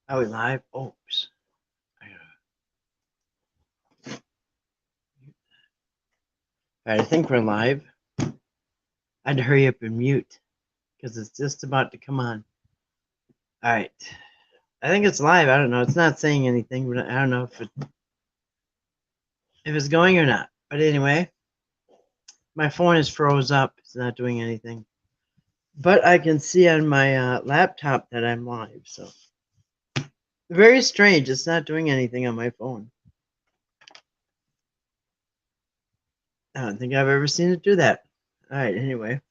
Are we live? Oops. Alright, I think we're live. I had to hurry up and mute because it's just about to come on. Alright. I think it's live. I don't know. It's not saying anything, but I don't know if it's going or not. But anyway, my phone is froze up. It's not doing anything. But I can see on my laptop that I'm live. So very strange. It's not doing anything on my phone. I don't think I've ever seen it do that. Alright, anyway.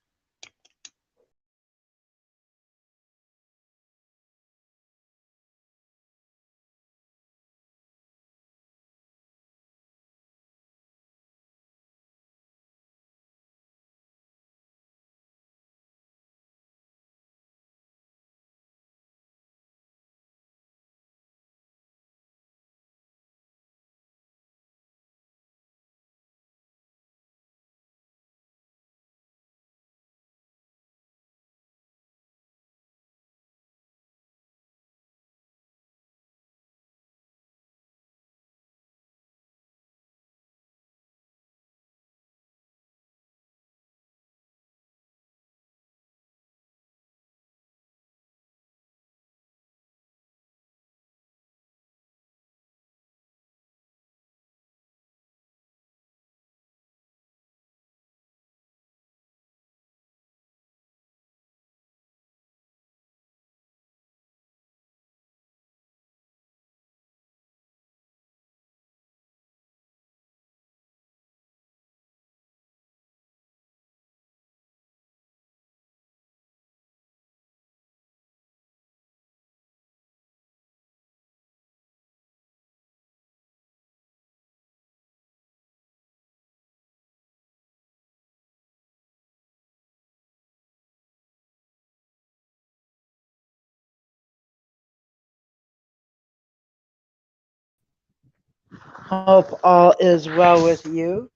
Hope all is well with you.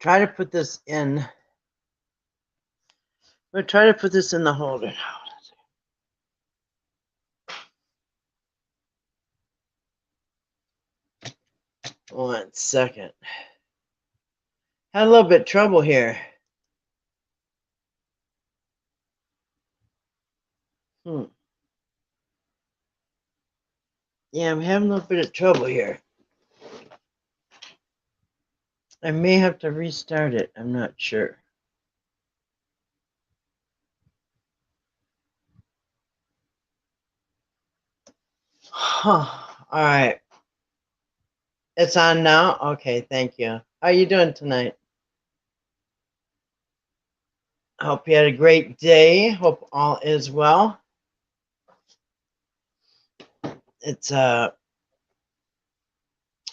Try to put this in. I'm going to try to put this in the holder now. 1 second. Had a little bit of trouble here. Yeah, I'm having a little bit of trouble here. I may have to restart it. I'm not sure. All right. It's on now? Okay, thank you. How are you doing tonight? I hope you had a great day. Hope all is well. It's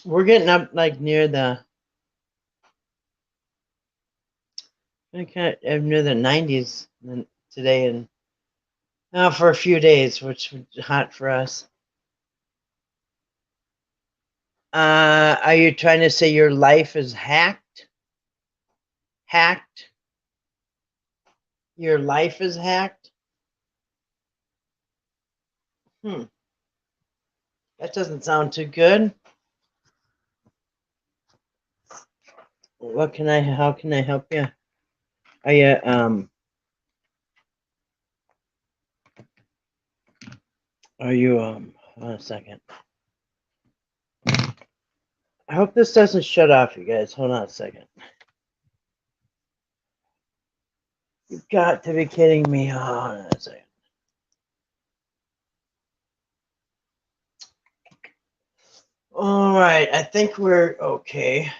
we're getting up like near the near the 90s today, and now for a few days, which was hot for us. Are you trying to say your life is hacked? Hacked? Your life is hacked? That doesn't sound too good. How can I help you? Are you hold on a second. I hope this doesn't shut off, you guys. Hold on a second. You've got to be kidding me. Hold on a second. All right, I think we're okay.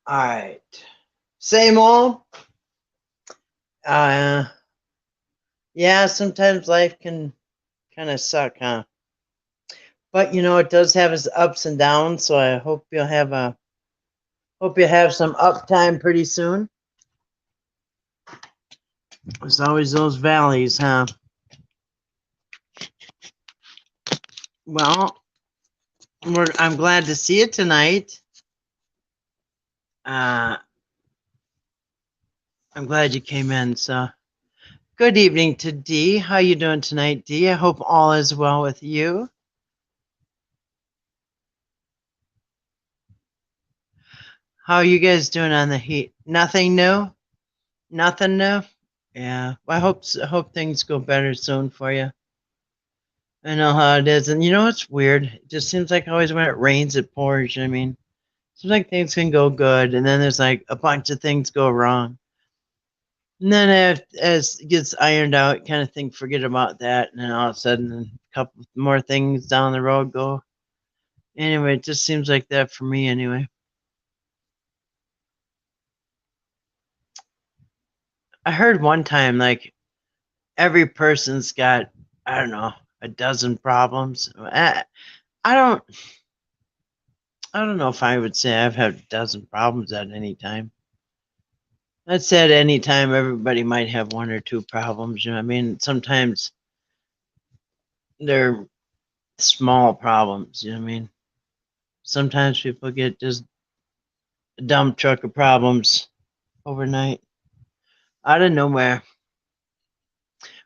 All right. Same old. Yeah, sometimes life can kind of suck, huh? But you know, it does have its ups and downs, so I hope you'll have some uptime pretty soon. There's always those valleys, huh? Well, I'm glad to see you tonight. I'm glad you came in. So, good evening to Dee. How you doing tonight, Dee? I hope all is well with you. How are you guys doing on the heat? Nothing new? Nothing new? Yeah. Well, I hope things go better soon for you. I know how it is, and you know what's weird? It just seems like always when it rains, it pours. I mean, it seems like things can go good, and then there's like a bunch of things go wrong. And then as it gets ironed out, kind of think, forget about that, and then all of a sudden, a couple more things down the road go. Anyway, it just seems like that for me, anyway. I heard one time, like every person's got, I don't know, a dozen problems. I don't, I don't know if I would say I've had a dozen problems at any time. I'd say at any time everybody might have one or two problems. You know, what I mean, sometimes they're small problems. You know what I mean? Sometimes people get just a dump truck of problems overnight out of nowhere.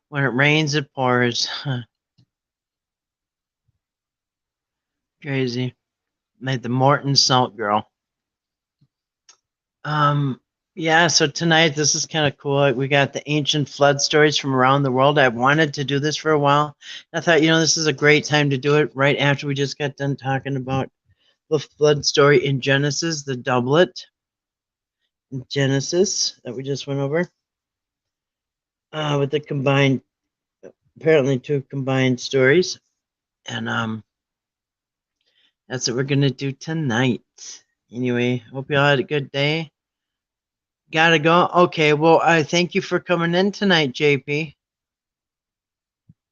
When it rains, it pours. Crazy. Like the Morton Salt Girl. Um, yeah, so tonight this is kind of cool. We got the ancient flood stories from around the world. I wanted to do this for a while. I thought, this is a great time to do it right after we just got done talking about the flood story in Genesis, the doublet in Genesis that we just went over. With the combined, apparently two combined stories. And that's what we're gonna do tonight. Anyway, hope you all had a good day. Gotta go. Okay, well, I thank you for coming in tonight, JP.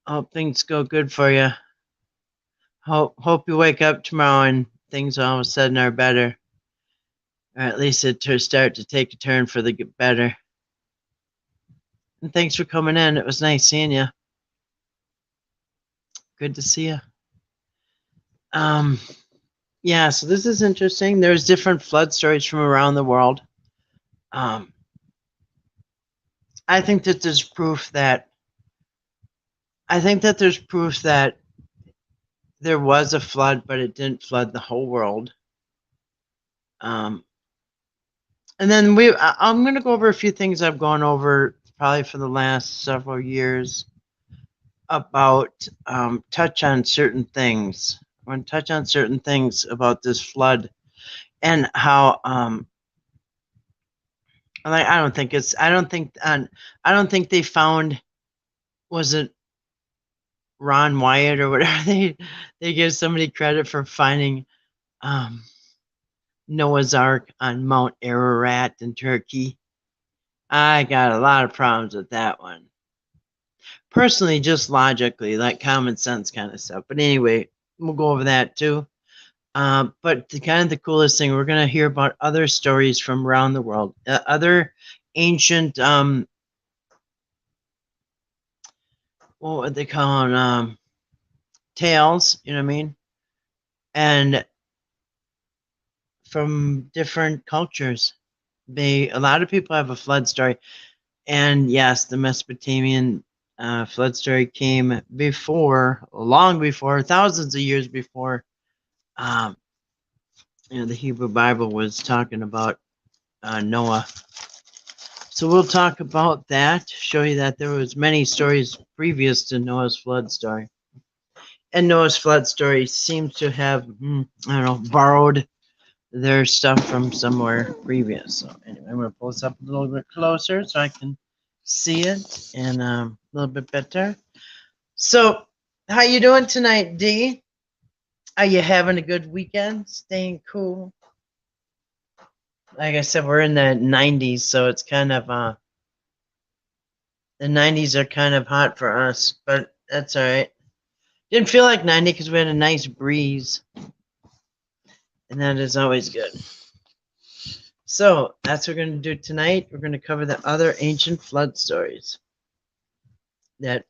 Hope things go good for you. Hope you wake up tomorrow and things all of a sudden are better, or at least it start to take a turn for the better. And thanks for coming in. It was nice seeing you. Good to see you. Yeah, so this is interesting. There's different flood stories from around the world. I think that there's proof that there was a flood, but it didn't flood the whole world. And then I'm going to go over a few things I've gone over probably for the last several years about touch on certain things. I want to touch on certain things about this flood and how I don't think they found, was it Ron Wyatt or whatever, they give somebody credit for finding Noah's Ark on Mount Ararat in Turkey. I got a lot of problems with that one. Personally, just logically, like common sense kind of stuff. But anyway, we'll go over that too. But the coolest thing, we're going to hear about other stories from around the world, other ancient, what would they call them, tales, you know what I mean? And from different cultures. A lot of people have a flood story. And yes, the Mesopotamian flood story came long before, thousands of years before, the Hebrew Bible was talking about Noah. So we'll talk about that, show you that there was many stories previous to Noah's flood story. And Noah's flood story seems to have, borrowed their stuff from somewhere previous. So anyway, I'm going to pull this up a little bit closer so I can see it and a little bit better. So how you doing tonight, Dee? Are you having a good weekend? Staying cool? Like I said, we're in the 90s, so it's kind of the 90s are kind of hot for us, but that's all right. Didn't feel like 90 because we had a nice breeze, and that is always good. So that's what we're going to do tonight. We're going to cover the other ancient flood stories that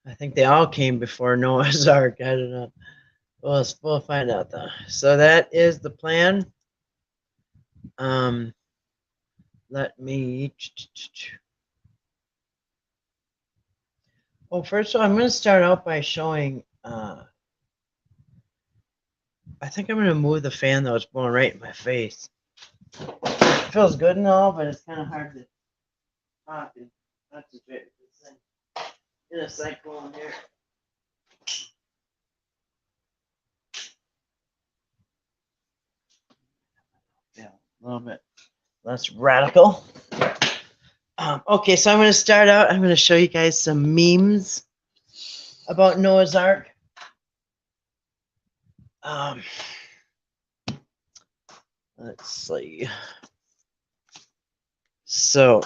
I think they all came before Noah's Ark. I don't know. We'll find out though. So that is the plan. Let me. Well, first of all, I'm going to start out by showing. I think I'm going to move the fan that was blowing right in my face. It feels good and all, but it's kind of hard to talk and concentrate with this thing in a cyclone here. Yeah, a little bit less radical. Okay, so I'm going to start out. I'm going to show you guys some memes about Noah's Ark. Let's see. So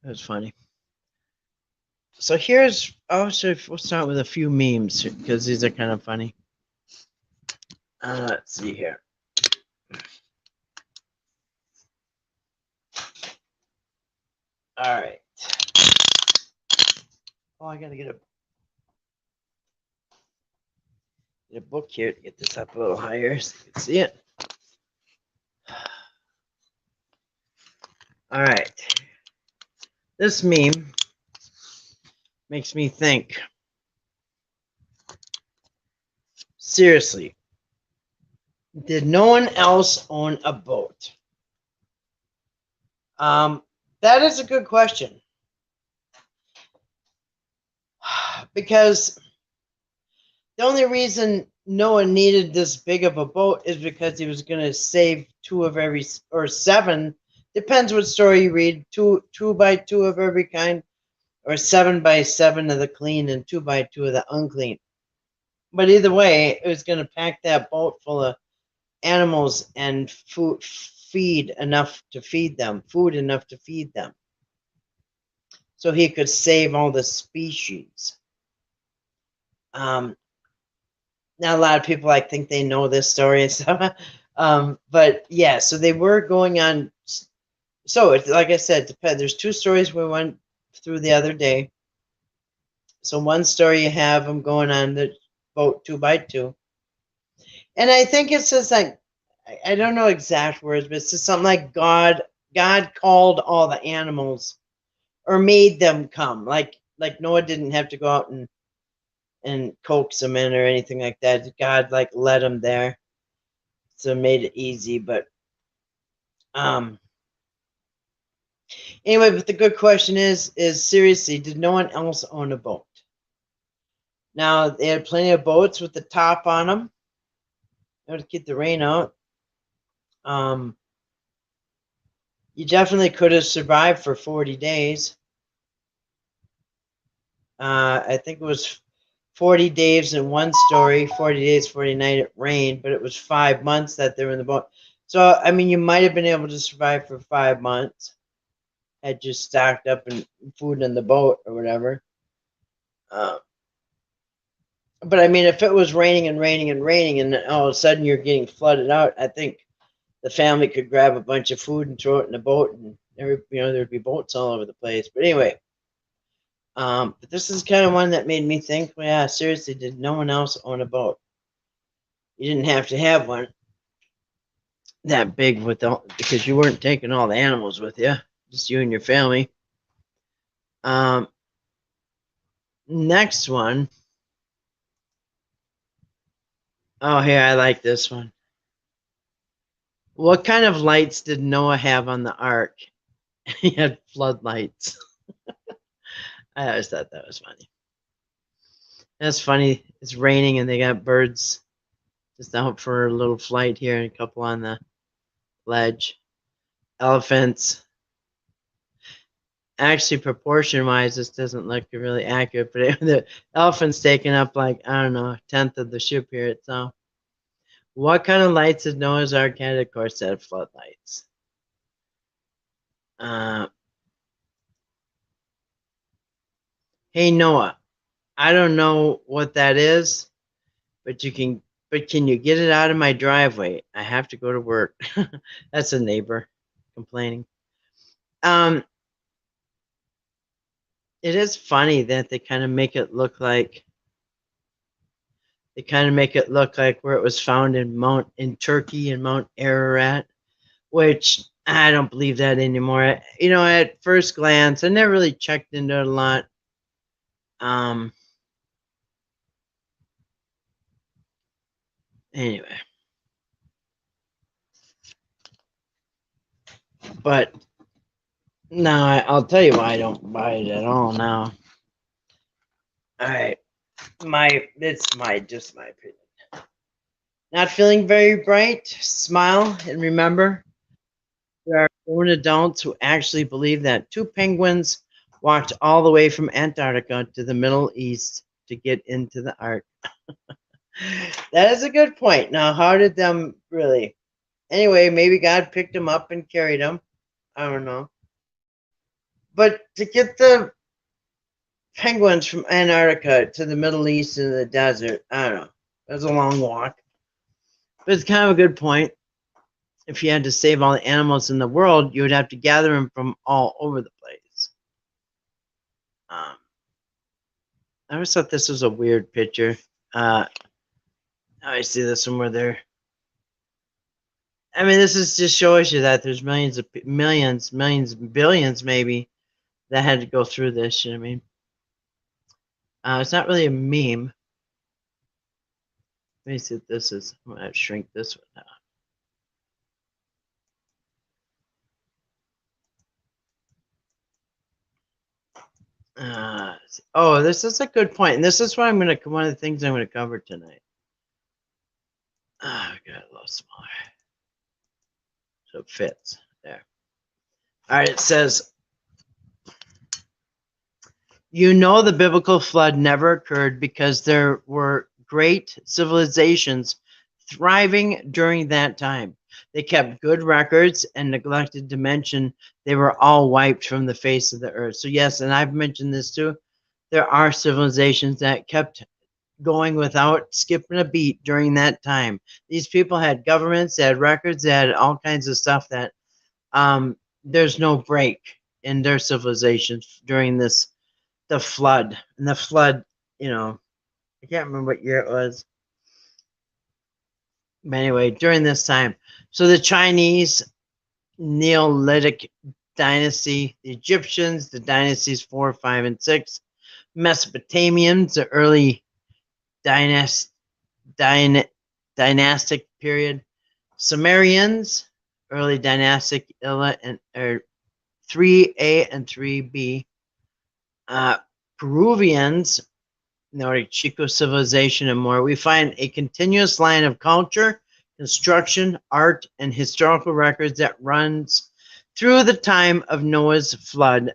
it was funny. So here's we'll start with a few memes because these are kind of funny. Let's see here. All right. Oh, I gotta get a book here to get this up a little higher so you can see it. All right. This meme makes me think. Seriously, did no one else own a boat? That is a good question. Because the only reason Noah needed this big of a boat is because he was going to save 2 of every, or 7, depends what story you read, 2 by 2 of every kind, or 7 by 7 of the clean and 2 by 2 of the unclean. But either way, it was going to pack that boat full of animals and food enough to feed them, so he could save all the species. Now a lot of people think they know this story and stuff, but yeah, so they were going on. So it's like I said, there's 2 stories we went through the other day. So one story you have them going on the boat 2 by 2, and I think it says I don't know exact words, but it's just something like God called all the animals or made them come. Like Noah didn't have to go out and coax them in or anything like that. God led them there, so made it easy. But anyway, but the good question is seriously, did no one else own a boat? Now they had plenty of boats with the top on them. To keep the rain out. You definitely could have survived for 40 days. I think it was 40 days in one story, 40 days, 40 nights it rained, but it was 5 months that they were in the boat. So, I mean, you might have been able to survive for 5 months had you stocked up in food in the boat or whatever. But I mean, if it was raining and raining and raining and all of a sudden you're getting flooded out, I think the family could grab a bunch of food and throw it in the boat, and there'd be boats all over the place. But anyway, but this is kind of one that made me think, well, yeah, seriously, did no one else own a boat? You didn't have to have one that big because you weren't taking all the animals with you, just you and your family. Next one. Oh, here, I like this one. What kind of lights did Noah have on the ark? He had floodlights. I always thought that was funny. That's funny. It's raining and they got birds just out for a little flight here and a couple on the ledge. Elephants. Actually, proportion-wise, this doesn't look really accurate, but the elephant's taking up I don't know, a tenth of the ship here itself. What kind of lights did Noah's Ark had? Of course, it had floodlights. Hey Noah, I don't know what that is, but can you get it out of my driveway? I have to go to work. That's a neighbor complaining. it is funny that they kind of make it look like where it was found in Turkey and Mount Ararat, which I don't believe that anymore. You know, at first glance, I never really checked into it a lot. Anyway, but no, I'll tell you why I don't buy it at all now. All right, it's just my opinion. Not feeling very bright? Smile and remember, there are grown adults who actually believe that two penguins walked all the way from Antarctica to the Middle East to get into the Ark. That is a good point. Now, how did them really? Anyway, maybe God picked them up and carried them. I don't know. But to get the penguins from Antarctica to the Middle East and the desert, I don't know. It was a long walk. But it's kind of a good point. If you had to save all the animals in the world, you would have to gather them from all over the place. I always thought this was a weird picture. I see this one where they're. I mean, this is just shows you that there's millions, billions maybe, that had to go through this. You know what I mean? It's not really a meme. Let me see if this is. I'm gonna shrink this one down. Oh, this is a good point, and this is what one of the things I'm going to cover tonight. I got it a little smaller, so it fits there. All right, it says, you know, the biblical flood never occurred because there were great civilizations thriving during that time. They kept good records and neglected to mention they were all wiped from the face of the earth. So yes, and I've mentioned this too. There are civilizations that kept going without skipping a beat during that time. These people had governments, they had records, they had all kinds of stuff that there's no break in their civilizations during the flood. And the flood, you know, I can't remember what year it was. But anyway, during this time. So the Chinese Neolithic dynasty, the Egyptians, the dynasties 4, 5, and 6, Mesopotamians, the early dynastic period, Sumerians, early dynastic era, and 3A and 3B, Peruvians, Nordic Chico civilization, and more. We find a continuous line of culture, construction, art, and historical records that runs through the time of Noah's flood,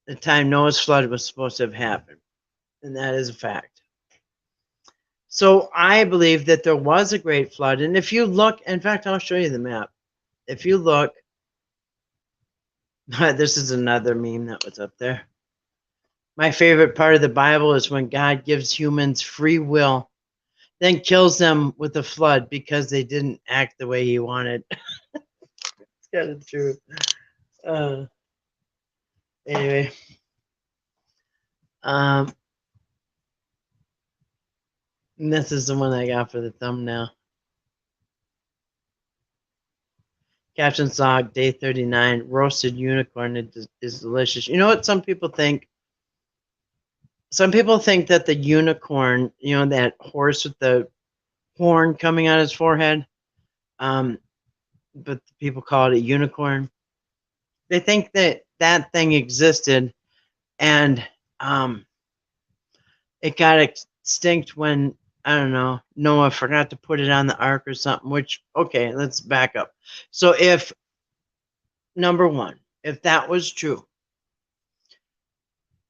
the time Noah's flood was supposed to have happened. And that is a fact. So I believe that there was a great flood. And if you look, in fact, I'll show you the map. If you look, this is another meme that was up there. My favorite part of the Bible is when God gives humans free will, then kills them with a flood because they didn't act the way he wanted. It's kind of true. Anyway. And this is the one I got for the thumbnail. Caption Zog, day 39, roasted unicorn is delicious. You know what some people think? Some people think that the unicorn, you know, that horse with the horn coming out his forehead, but people call it a unicorn. They think that that thing existed and it got extinct when, I don't know, Noah forgot to put it on the ark or something, which, okay, let's back up. So if, number one, if that was true,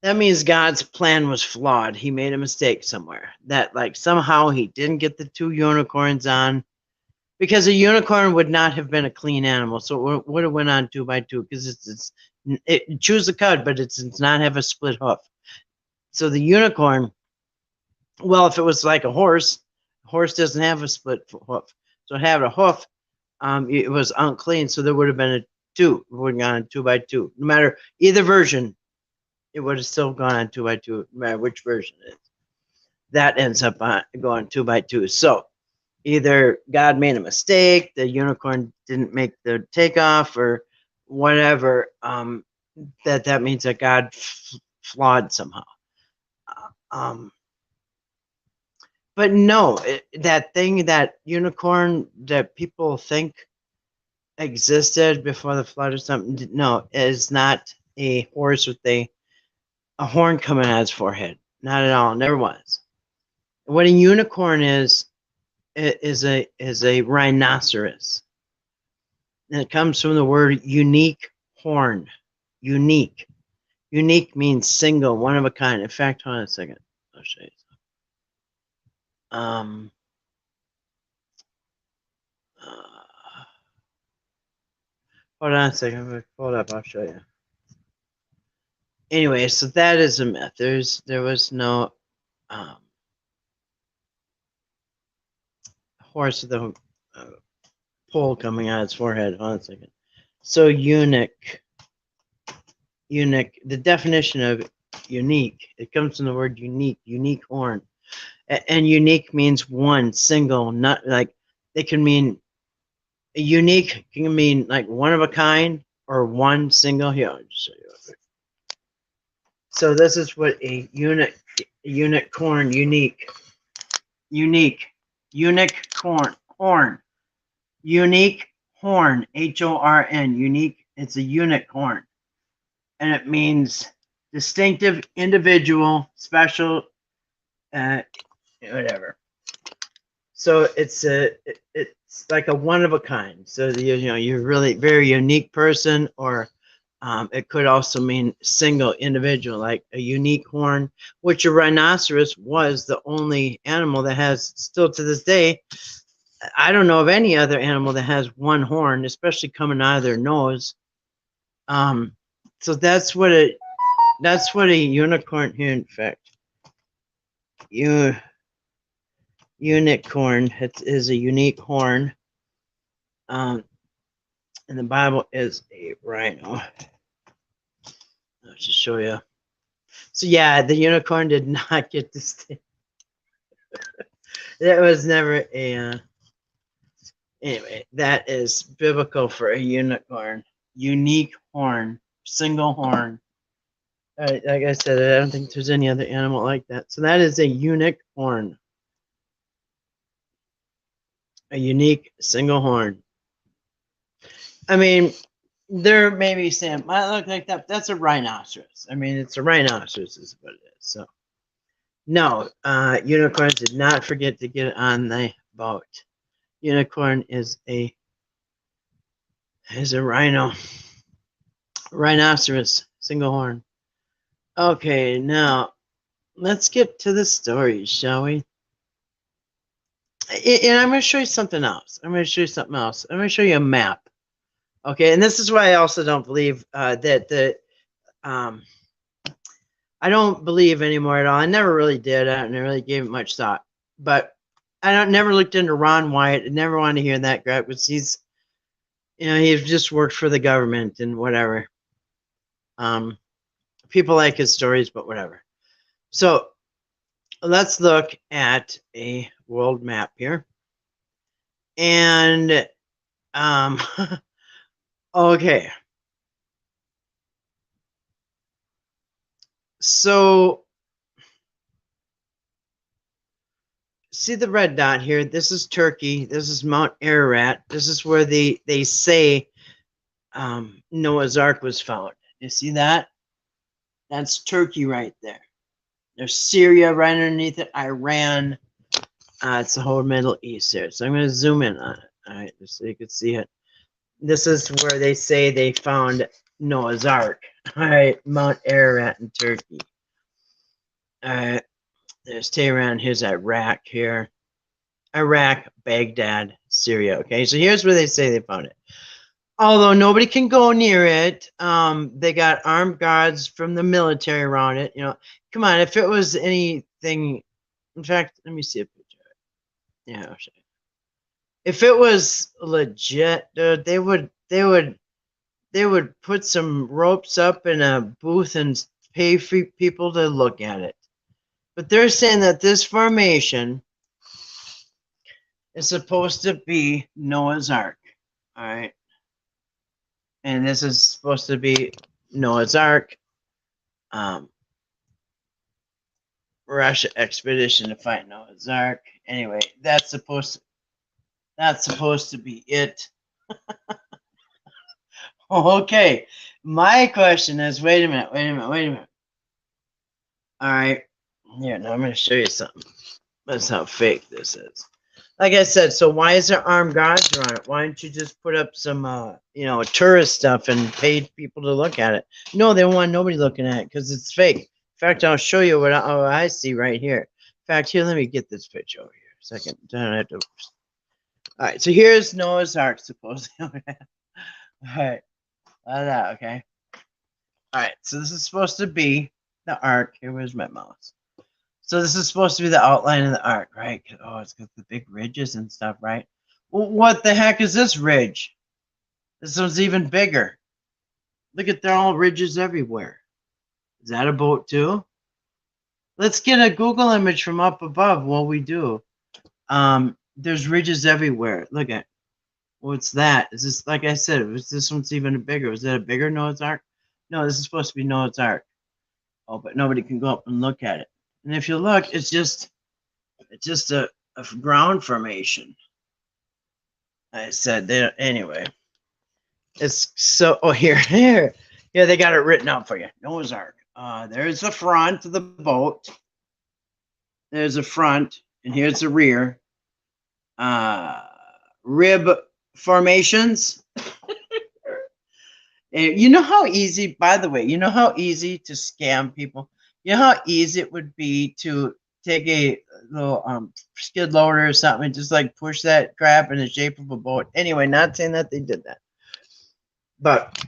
that means God's plan was flawed. He made a mistake somewhere. That, like, somehow he didn't get the 2 unicorns on, because a unicorn would not have been a clean animal. So it would have went on 2 by 2 because it chews the cud, but it does not have a split hoof. So the unicorn, well, if it was like a horse doesn't have a split hoof. So it had a hoof, it was unclean. So there would have been a 2. It would have gone 2 by 2. No matter either version, it would have still gone on 2x2, no matter which version it is. That ends up on going 2x2. So either God made a mistake, the unicorn didn't make the takeoff, or whatever. That means that God flawed somehow. But no, that thing, that unicorn that people think existed before the flood or something, no, it is not a horse with a horn coming out of its forehead. Not at all. Never was. What a unicorn is a rhinoceros. And it comes from the word unique horn. Unique. Unique means single, one of a kind. In fact, hold on a second. I'll show you. Hold on a second. Hold up. I'll show you. Anyway, so that is a myth. There was no horse with a pole coming out of its forehead. Hold on a second. So eunuch. The definition of unique, it comes from the word unique horn. And unique means one, single, not like, it can mean, unique can mean like one of a kind or one single. Here, I'll just show you. So this is what a unicorn, unique horn, unique horn, HORN, unique. It's a unicorn, and it means distinctive, individual, special, whatever. So it's like a one of a kind. So you're really very unique person, or it could also mean single individual, like a unique horn, which a rhinoceros was the only animal that has, still to this day. I don't know of any other animal that has one horn, especially coming out of their nose. So that's what a unicorn here. In fact, unicorn, it is a unique horn. And the Bible is a rhino. I'll just show you. So yeah, the unicorn did not get to stay. That was never a. Anyway, that is biblical for a unicorn. Unique horn, single horn. Like I said, I don't think there's any other animal like that. So that is a unique horn. A unique single horn. I mean, there may be saying, might look like that. That's a rhinoceros. I mean, it's a rhinoceros is what it is. So, no, unicorns did not forget to get on the boat. Unicorn is a rhino. Rhinoceros, single horn. Okay, now let's get to the story, shall we? And I'm going to show you something else. I'm going to show you a map. Okay, and this is why I also don't believe that I don't believe anymore at all. I never really did. I never really gave it much thought. But I never looked into Ron Wyatt. I never wanted to hear that crap, because he's just worked for the government and whatever. People like his stories, but whatever. So let's look at a world map here. And okay. So see the red dot here? This is Turkey. This is Mount Ararat. This is where they say Noah's Ark was found. You see that? That's Turkey right there. There's Syria right underneath it. Iran. It's the whole Middle East there. So I'm going to zoom in on it. All right, just so you can see it. This is where they say they found Noah's Ark. All right, Mount Ararat in Turkey. All right, there's Tehran. Here's Iraq here. Iraq, Baghdad, Syria. Okay, so here's where they say they found it. Although nobody can go near it, they got armed guards from the military around it. Come on, if it was anything, in fact, let me see a picture of it. Yeah, I'll show you. If it was legit, dude, they would put some ropes up in a booth and pay for people to look at it. But they're saying that this formation is supposed to be Noah's Ark. All right. And this is supposed to be Noah's Ark. Russia expedition to find Noah's Ark. Anyway, that's supposed to be it. Okay. My question is, wait a minute. All right. Here, now I'm going to show you something. That's how fake this is. Like I said, so why is there armed guards around it? Why don't you just put up some, tourist stuff and pay people to look at it? No, they don't want nobody looking at it because it's fake. In fact, I'll show you what I see right here. In fact, here, let me get this picture over here a second. All right, so here's Noah's Ark, supposedly. All right, okay. All right, so this is supposed to be the Ark. Here was my mouse. So this is supposed to be the outline of the Ark, right? Oh, it's got the big ridges and stuff, right? Well, what the heck is this ridge? This one's even bigger. Look at, they're all ridges everywhere. Is that a boat too? Let's get a Google image from up above while we do. There's ridges everywhere. Look at, what's that? Is this, like I said, this one's even bigger. Was that a bigger Noah's Ark? No, this is supposed to be Noah's Ark. Oh, but nobody can go up and look at it. And if you look, it's just a ground formation. I said there anyway. It's so. Oh, here. Yeah, they got it written out for you. Noah's Ark. There's the front of the boat. There's the front, and here's the rear. Rib formations. You know how easy, by the way, you know how easy to scam people? You know how easy it would be to take a little skid loader or something and just like push that crap in the shape of a boat? Anyway, not saying that they did that. But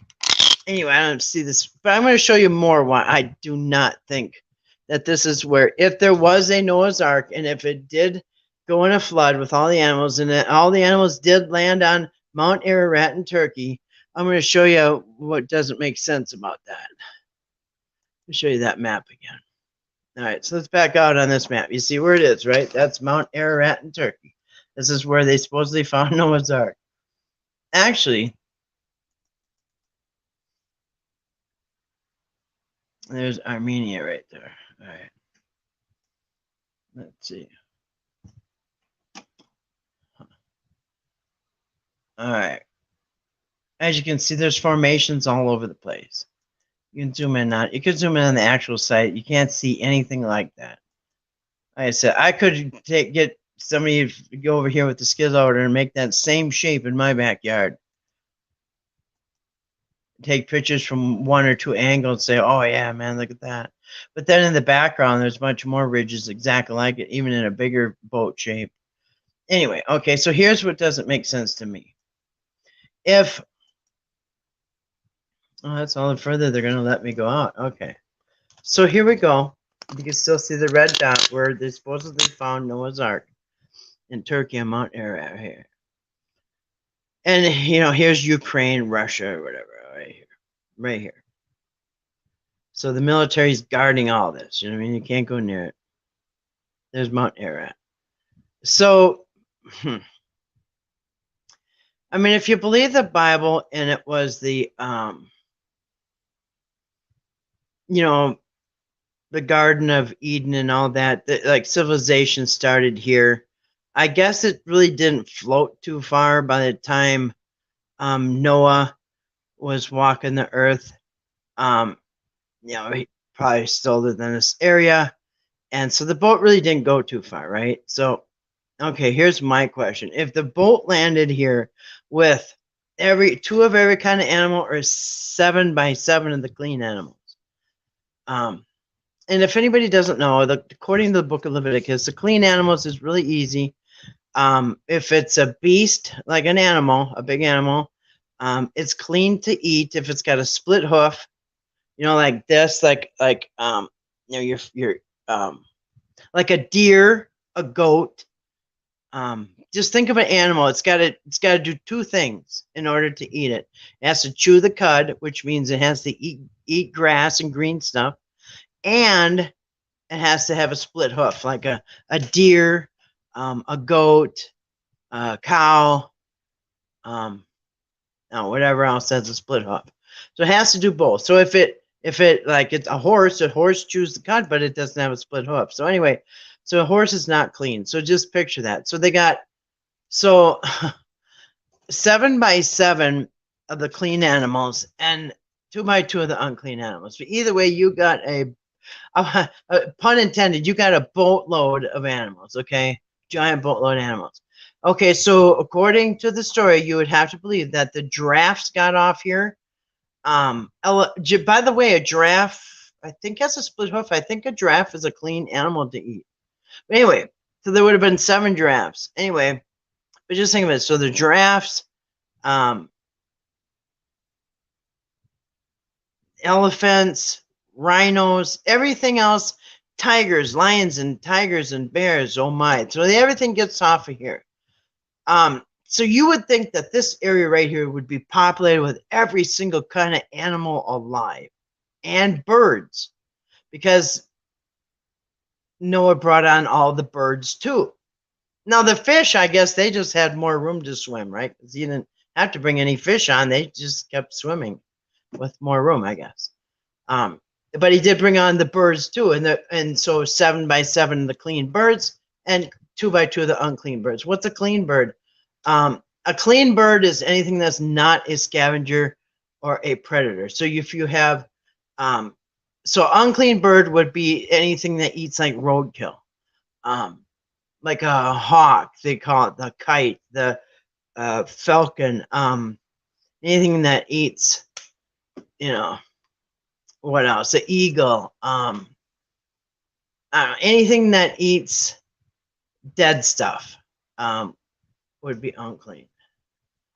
anyway, I don't see this. But I'm going to show you more why I do not think that this is where, if there was a Noah's Ark and if it did go in a flood with all the animals and all the animals did land on Mount Ararat in Turkey, I'm going to show you what doesn't make sense about that. Let me show you that map again. All right, so let's back out on this map. You see where it is, right? That's Mount Ararat in Turkey. This is where they supposedly found Noah's Ark. Actually, there's Armenia right there. All right. Let's see. All right. As you can see, there's formations all over the place. You can zoom in on. You could zoom in on the actual site. You can't see anything like that. Like I said, I could get somebody to go over here with the skid loader and make that same shape in my backyard. Take pictures from one or two angles and say, oh yeah, man, look at that. But then in the background, there's much more ridges exactly like it, even in a bigger boat shape. Anyway, okay, so here's what doesn't make sense to me. If, oh, that's all the further they're going to let me go out. Okay. So here we go. You can still see the red dot where they supposedly found Noah's Ark in Turkey on Mount Ararat here. And, you know, here's Ukraine, Russia, or whatever, right here. So the military's guarding all this. You know what I mean? You can't go near it. There's Mount Ararat. So, I mean, if you believe the Bible and it was the, you know, the Garden of Eden and all that, like civilization started here. I guess it really didn't float too far by the time Noah was walking the earth. You know, he probably still lived in this area. And so the boat really didn't go too far, right? So, okay, here's my question. If the boat landed here with two of every kind of animal or 7 by 7 of the clean animals, and if anybody doesn't know, according to the book of Leviticus, the clean animals is really easy. If it's a beast, like an animal, a big animal, it's clean to eat. If it's got a split hoof, you know, like this, like you know, you're like a deer, a goat. Just think of an animal. It's got to do 2 things in order to eat it. It has to chew the cud, which means it has to eat grass and green stuff. and it has to have a split hoof, like a deer, a goat, a cow, whatever else has a split hoof. So it has to do both. So if it like it's a horse chews the cud, but it doesn't have a split hoof. So anyway, so a horse is not clean. So just picture that. So they got 7 by 7 of the clean animals and 2 by 2 of the unclean animals. But either way, you got a pun intended, you got a boatload of animals, okay? Giant boatload of animals. Okay, so according to the story, you would have to believe that the giraffes got off here. By the way, a giraffe, I think, has a split hoof. I think a giraffe is a clean animal to eat. But anyway, so there would have been 7 giraffes. Anyway, but just think of it. So the giraffes, elephants, rhinos, everything else, tigers, lions, and tigers and bears. Oh my! So everything gets off of here. So you would think that this area right here would be populated with every single kind of animal alive and birds, because Noah brought on all the birds too. Now the fish, I guess they just had more room to swim, right? Because you didn't have to bring any fish on; they just kept swimming with more room, I guess. But he did bring on the birds too, and so 7 by 7 the clean birds and 2 by 2 the unclean birds. What's a clean bird? A clean bird is anything that's not a scavenger or a predator. So if you have, so unclean bird would be anything that eats like roadkill, like a hawk, they call it, the kite, the falcon, anything that eats, what else? The eagle, anything that eats dead stuff would be unclean.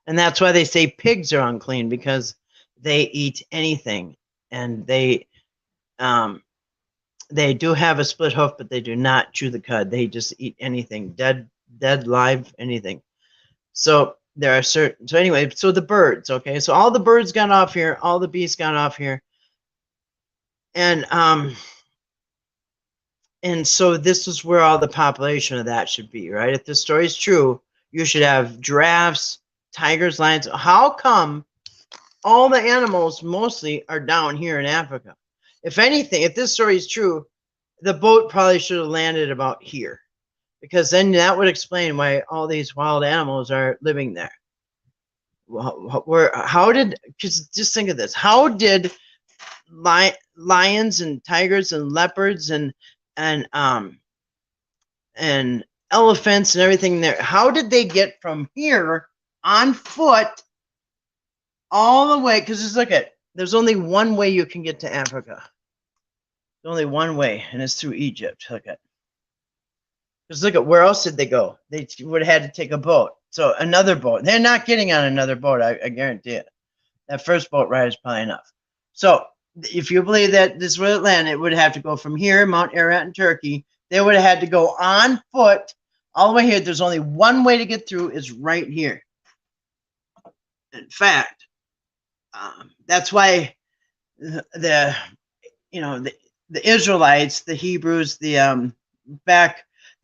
And that's why they say pigs are unclean, because they eat anything, and they do have a split hoof, but they do not chew the cud. They just eat anything, dead, live, anything. So there are certain. So anyway, so the birds. Okay, so all the birds got off here, all the beasts got off here, and so this is where all the population of that should be, right? If this story is true, you should have giraffes, tigers, lions. How come all the animals mostly are down here in Africa? If anything, if this story is true, the boat probably should have landed about here, because then that would explain why all these wild animals are living there. Because just think of this. How did lions and tigers and leopards and elephants and everything there, how did they get from here on foot all the way? Because look at, there's only one way you can get to Africa. There's only one way, and it's through Egypt. Look at, because look at, where else did they go? They would have had to take a boat. So another boat. They're not getting on another boat, I guarantee it. That first boat ride is probably enough. So if you believe that this would land, it would have to go from here, Mount Ararat in Turkey. They would have had to go on foot all the way here. There's only one way to get through, is right here. In fact, that's why the Israelites, the Hebrews, they've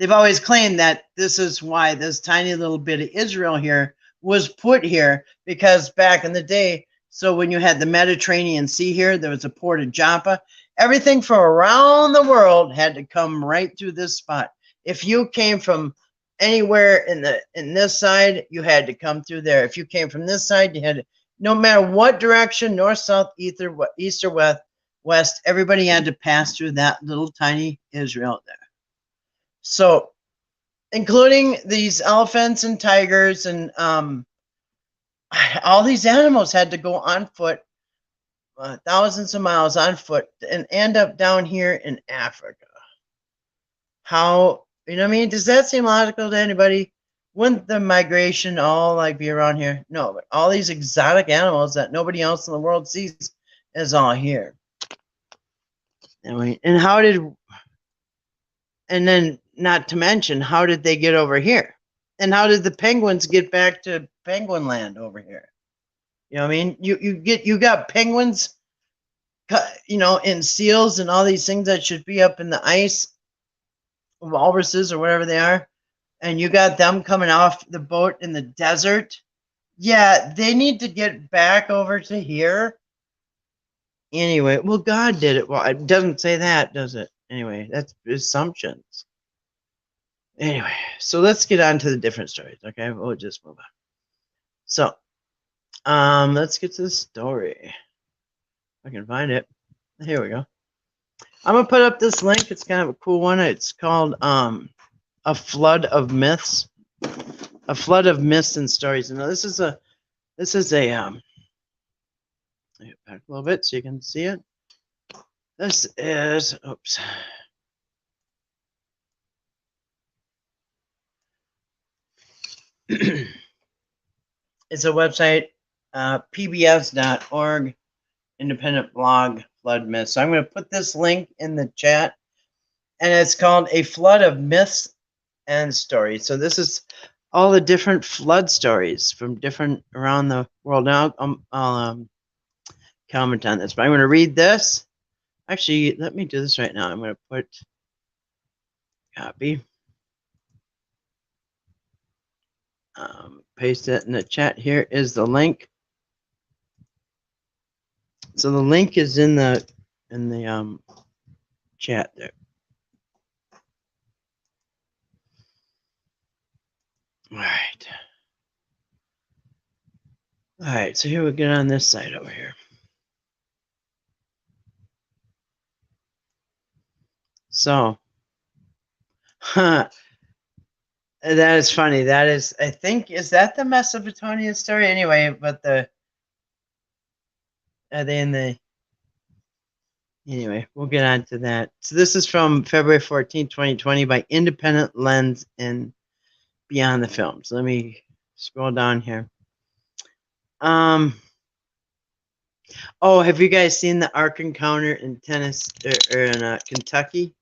always claimed that this is why this tiny little bit of Israel here was put here, because back in the day, so when you had the Mediterranean Sea here, there was a port of Joppa. Everything from around the world had to come right through this spot. If you came from anywhere in this side, you had to come through there. If you came from this side, you had to, no matter what direction, north, south, east, or west, everybody had to pass through that little tiny Israel there. So, including these elephants and tigers and all these animals had to go on foot, thousands of miles on foot, and end up down here in Africa. How, you know what I mean? Does that seem logical to anybody? Wouldn't the migration all like be around here? No, but all these exotic animals that nobody else in the world sees is all here. And then not to mention, how did they get over here? And how did the penguins get back to penguin land over here? You know what I mean? You got penguins in seals and all these things that should be up in the ice, walruses or whatever they are, and you got them coming off the boat in the desert. Yeah, they need to get back over to here. Anyway, well, God did it. Well, it doesn't say that, does it? Anyway, that's assumptions. Anyway, so let's get on to the different stories. Okay, we'll just move on. So, let's get to the story. If I can find it. Here we go. I'm gonna put up this link. It's kind of a cool one. It's called "A Flood of Myths." A flood of myths and stories. And now this is a back a little bit so you can see it. This is oops. It's a website, pbs.org, independent blog, flood myths. So I'm going to put this link in the chat, and it's called A Flood of Myths and Stories. So this is all the different flood stories from different around the world. Now I'll comment on this, but I'm going to read this. Actually, let me do this right now. I'm going to put copy. Paste it in the chat. Here is the link. So the link is in the chat there. All right. So here we get on this side over here. So, that is funny. That is, I think, is that the Mesopotamian story anyway? But are they in the? Anyway, we'll get on to that. So this is from February 14, 2020 by Independent Lens and Beyond the Film. So let me scroll down here. Oh, have you guys seen the Ark Encounter in Tennessee or in Kentucky?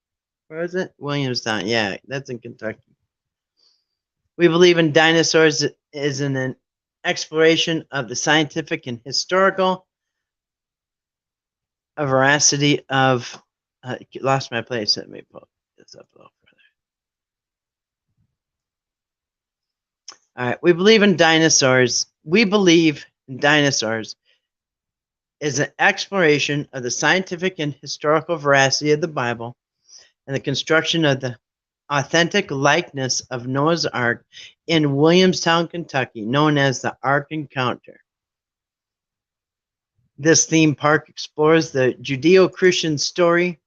Where is it? Williamstown. Yeah, that's in Kentucky. We believe in dinosaurs is an exploration of the scientific and historical veracity of. Lost my place. Let me pull this up a little further. All right. We believe in dinosaurs. We believe in dinosaurs is an exploration of the scientific and historical veracity of the Bible and the construction of the authentic likeness of Noah's Ark in Williamstown, Kentucky, known as the Ark Encounter. This theme park explores the Judeo-Christian story.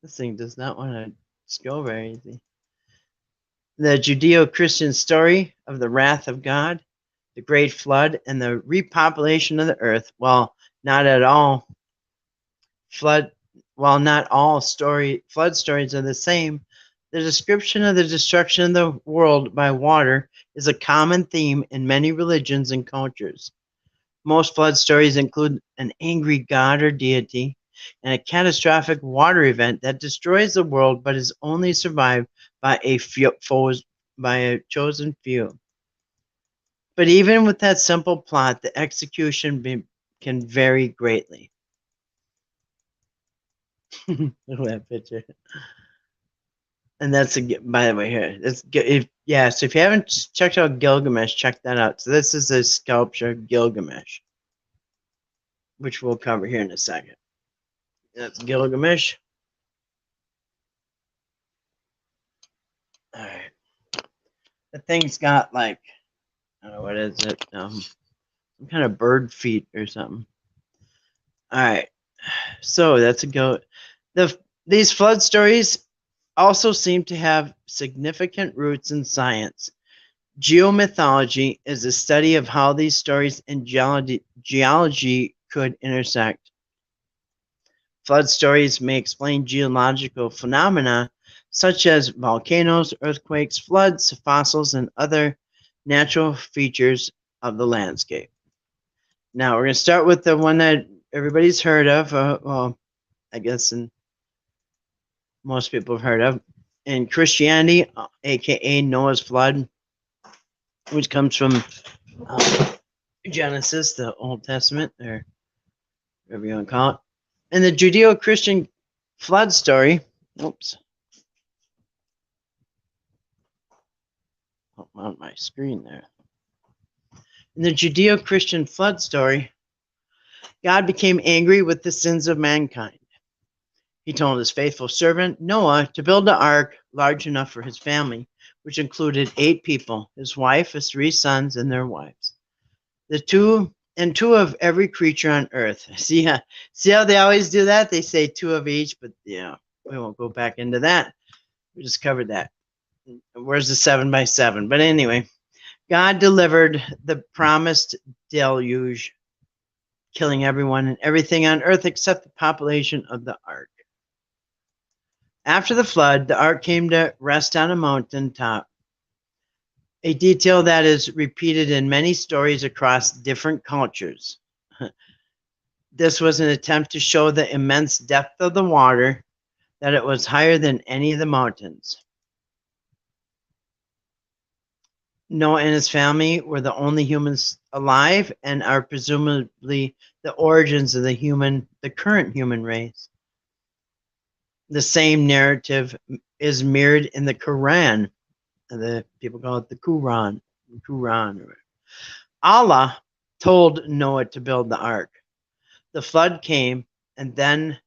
This thing does not want to go very easy. The Judeo-Christian story of the wrath of God, the Great Flood, and the repopulation of the earth. While not all flood stories are the same, the description of the destruction of the world by water is a common theme in many religions and cultures. Most flood stories include an angry god or deity and a catastrophic water event that destroys the world but is only survived by a chosen few. But even with that simple plot, the execution can vary greatly. Look at that picture. And that's by the way here. So if you haven't checked out Gilgamesh, check that out. So this is a sculpture Gilgamesh, which we'll cover here in a second. That's Gilgamesh. All right. The thing's got like, I don't know, what is it? Some kind of bird feet or something. All right. So that's a go. These flood stories also seem to have significant roots in science. Geomythology is a study of how these stories and geology could intersect. Flood stories may explain geological phenomena such as volcanoes, earthquakes, floods, fossils, and other natural features of the landscape. Now we're going to start with the one that everybody's heard of. Well, I guess most people have heard of. In Christianity, aka Noah's Flood, which comes from Genesis, the Old Testament, or whatever you want to call it. In the Judeo-Christian flood story, oops, on my screen there. In the Judeo-Christian flood story, God became angry with the sins of mankind. He told his faithful servant Noah to build an ark large enough for his family, which included 8 people, his wife, his 3 sons, and their wives. Two of every creature on earth. See how they always do that? They say 2 of each, but yeah, we won't go back into that. We just covered that. Where's the 7 by 7? But anyway, God delivered the promised deluge, killing everyone and everything on earth except the population of the ark. After the flood, the ark came to rest on a mountain top, a detail that is repeated in many stories across different cultures. This was an attempt to show the immense depth of the water, that it was higher than any of the mountains. Noah and his family were the only humans alive and are presumably the origins of the current human race. The same narrative is mirrored in the Quran. The people call it the Quran. Allah told Noah to build the ark. The flood came, and then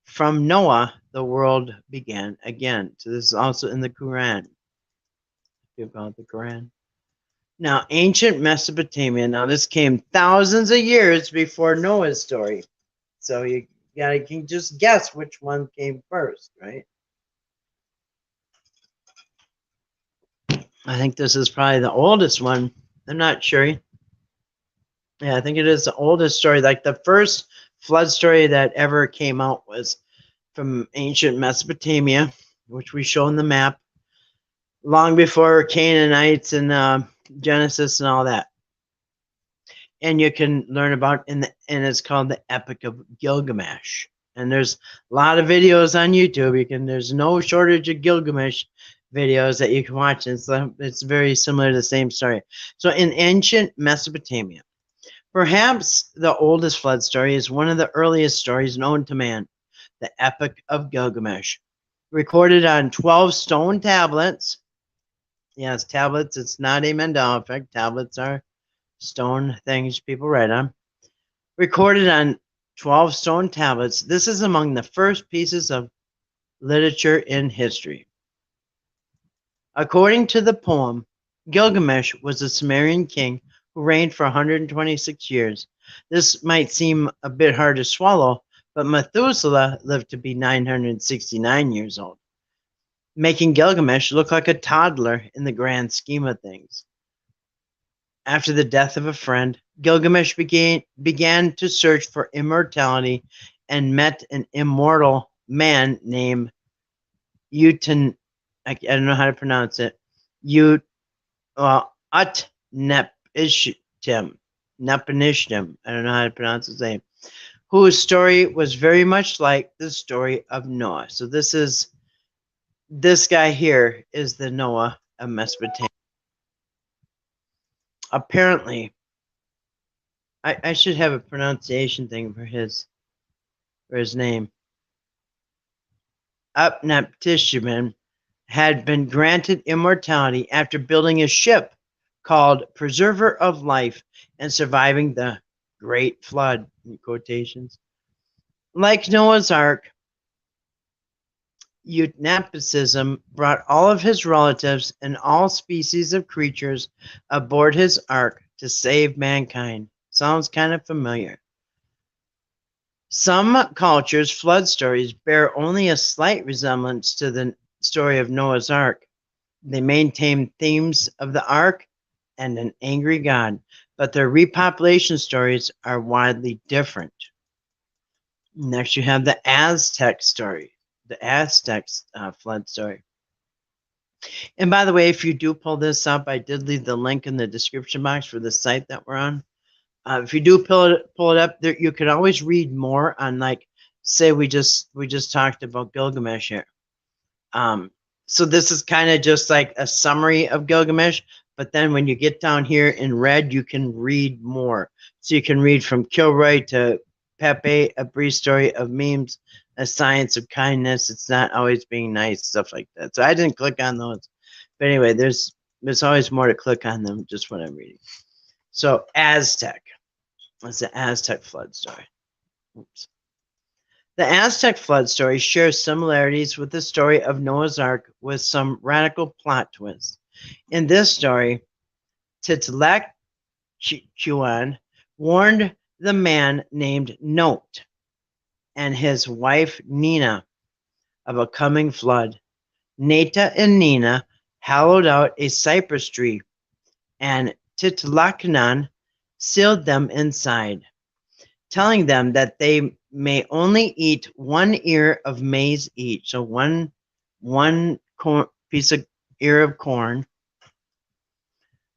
from Noah, the world began again. So this is also in the Quran. People call it the Quran. Now, ancient Mesopotamia. Now, this came thousands of years before Noah's story. So you can just guess which one came first, right? I think this is probably the oldest one. I'm not sure. Yeah, I think it is the oldest story. Like the first flood story that ever came out was from ancient Mesopotamia, which we show in the map, long before Canaanites and Genesis and all that. And you can learn about and it's called the Epic of Gilgamesh. And there's a lot of videos on YouTube. There's no shortage of Gilgamesh videos that you can watch. It's very similar to the same story. So in ancient Mesopotamia, perhaps the oldest flood story is one of the earliest stories known to man, the Epic of Gilgamesh, recorded on 12 stone tablets. Yes, tablets. It's not a Mandela effect. Tablets are stone things people write on. Recorded on 12 stone tablets, this is among the first pieces of literature in history. According to the poem, Gilgamesh was a Sumerian king who reigned for 126 years. This might seem a bit hard to swallow, but Methuselah lived to be 969 years old, making Gilgamesh look like a toddler in the grand scheme of things. After the death of a friend, Gilgamesh began to search for immortality and met an immortal man named I don't know how to pronounce it. Utnapishtim. I don't know how to pronounce his name. Whose story was very much like the story of Noah. So this guy here is the Noah of Mesopotamia. Apparently, I should have a pronunciation thing for his name. Utnapishtim had been granted immortality after building a ship called Preserver of Life and surviving the Great Flood, in quotations. Like Noah's Ark, Utnapism brought all of his relatives and all species of creatures aboard his ark to save mankind. Sounds kind of familiar. Some cultures' flood stories bear only a slight resemblance to the story of Noah's Ark. They maintain themes of the ark and an angry God, but their repopulation stories are widely different. Next, you have the Aztec story. The Aztecs flood story. And by the way, if you do pull this up, I did leave the link in the description box for the site that we're on. If you do pull it up, there you can always read more on, like, say we just talked about Gilgamesh here. So this is kind of just like a summary of Gilgamesh, but then when you get down here in red, you can read more. So you can read from Kilroy to Pepe, a brief story of memes, a science of kindness. It's not always being nice, stuff like that. So I didn't click on those. But anyway, there's always more to click on than just what I'm reading. So Aztec. That's the Aztec flood story. Oops. The Aztec flood story shares similarities with the story of Noah's Ark with some radical plot twists. In this story, Tlachtquan warned the man named Note and his wife Nina of a coming flood. Neta and Nina hollowed out a cypress tree, and Tlachtquan sealed them inside, telling them that they may only eat one ear of maize each, so one piece of ear of corn.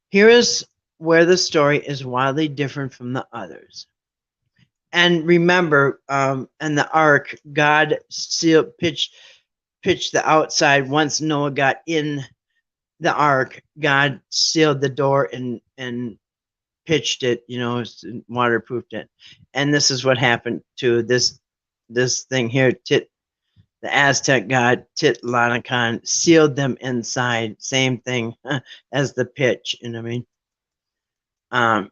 Here is where the story is wildly different from the others. And remember, in the ark, God pitched the outside. Once Noah got in the ark, God sealed the door and pitched it, waterproofed it. And this is what happened to this thing here. The Aztec god Tlachtquan sealed them inside. Same thing as the pitch, you know what I mean?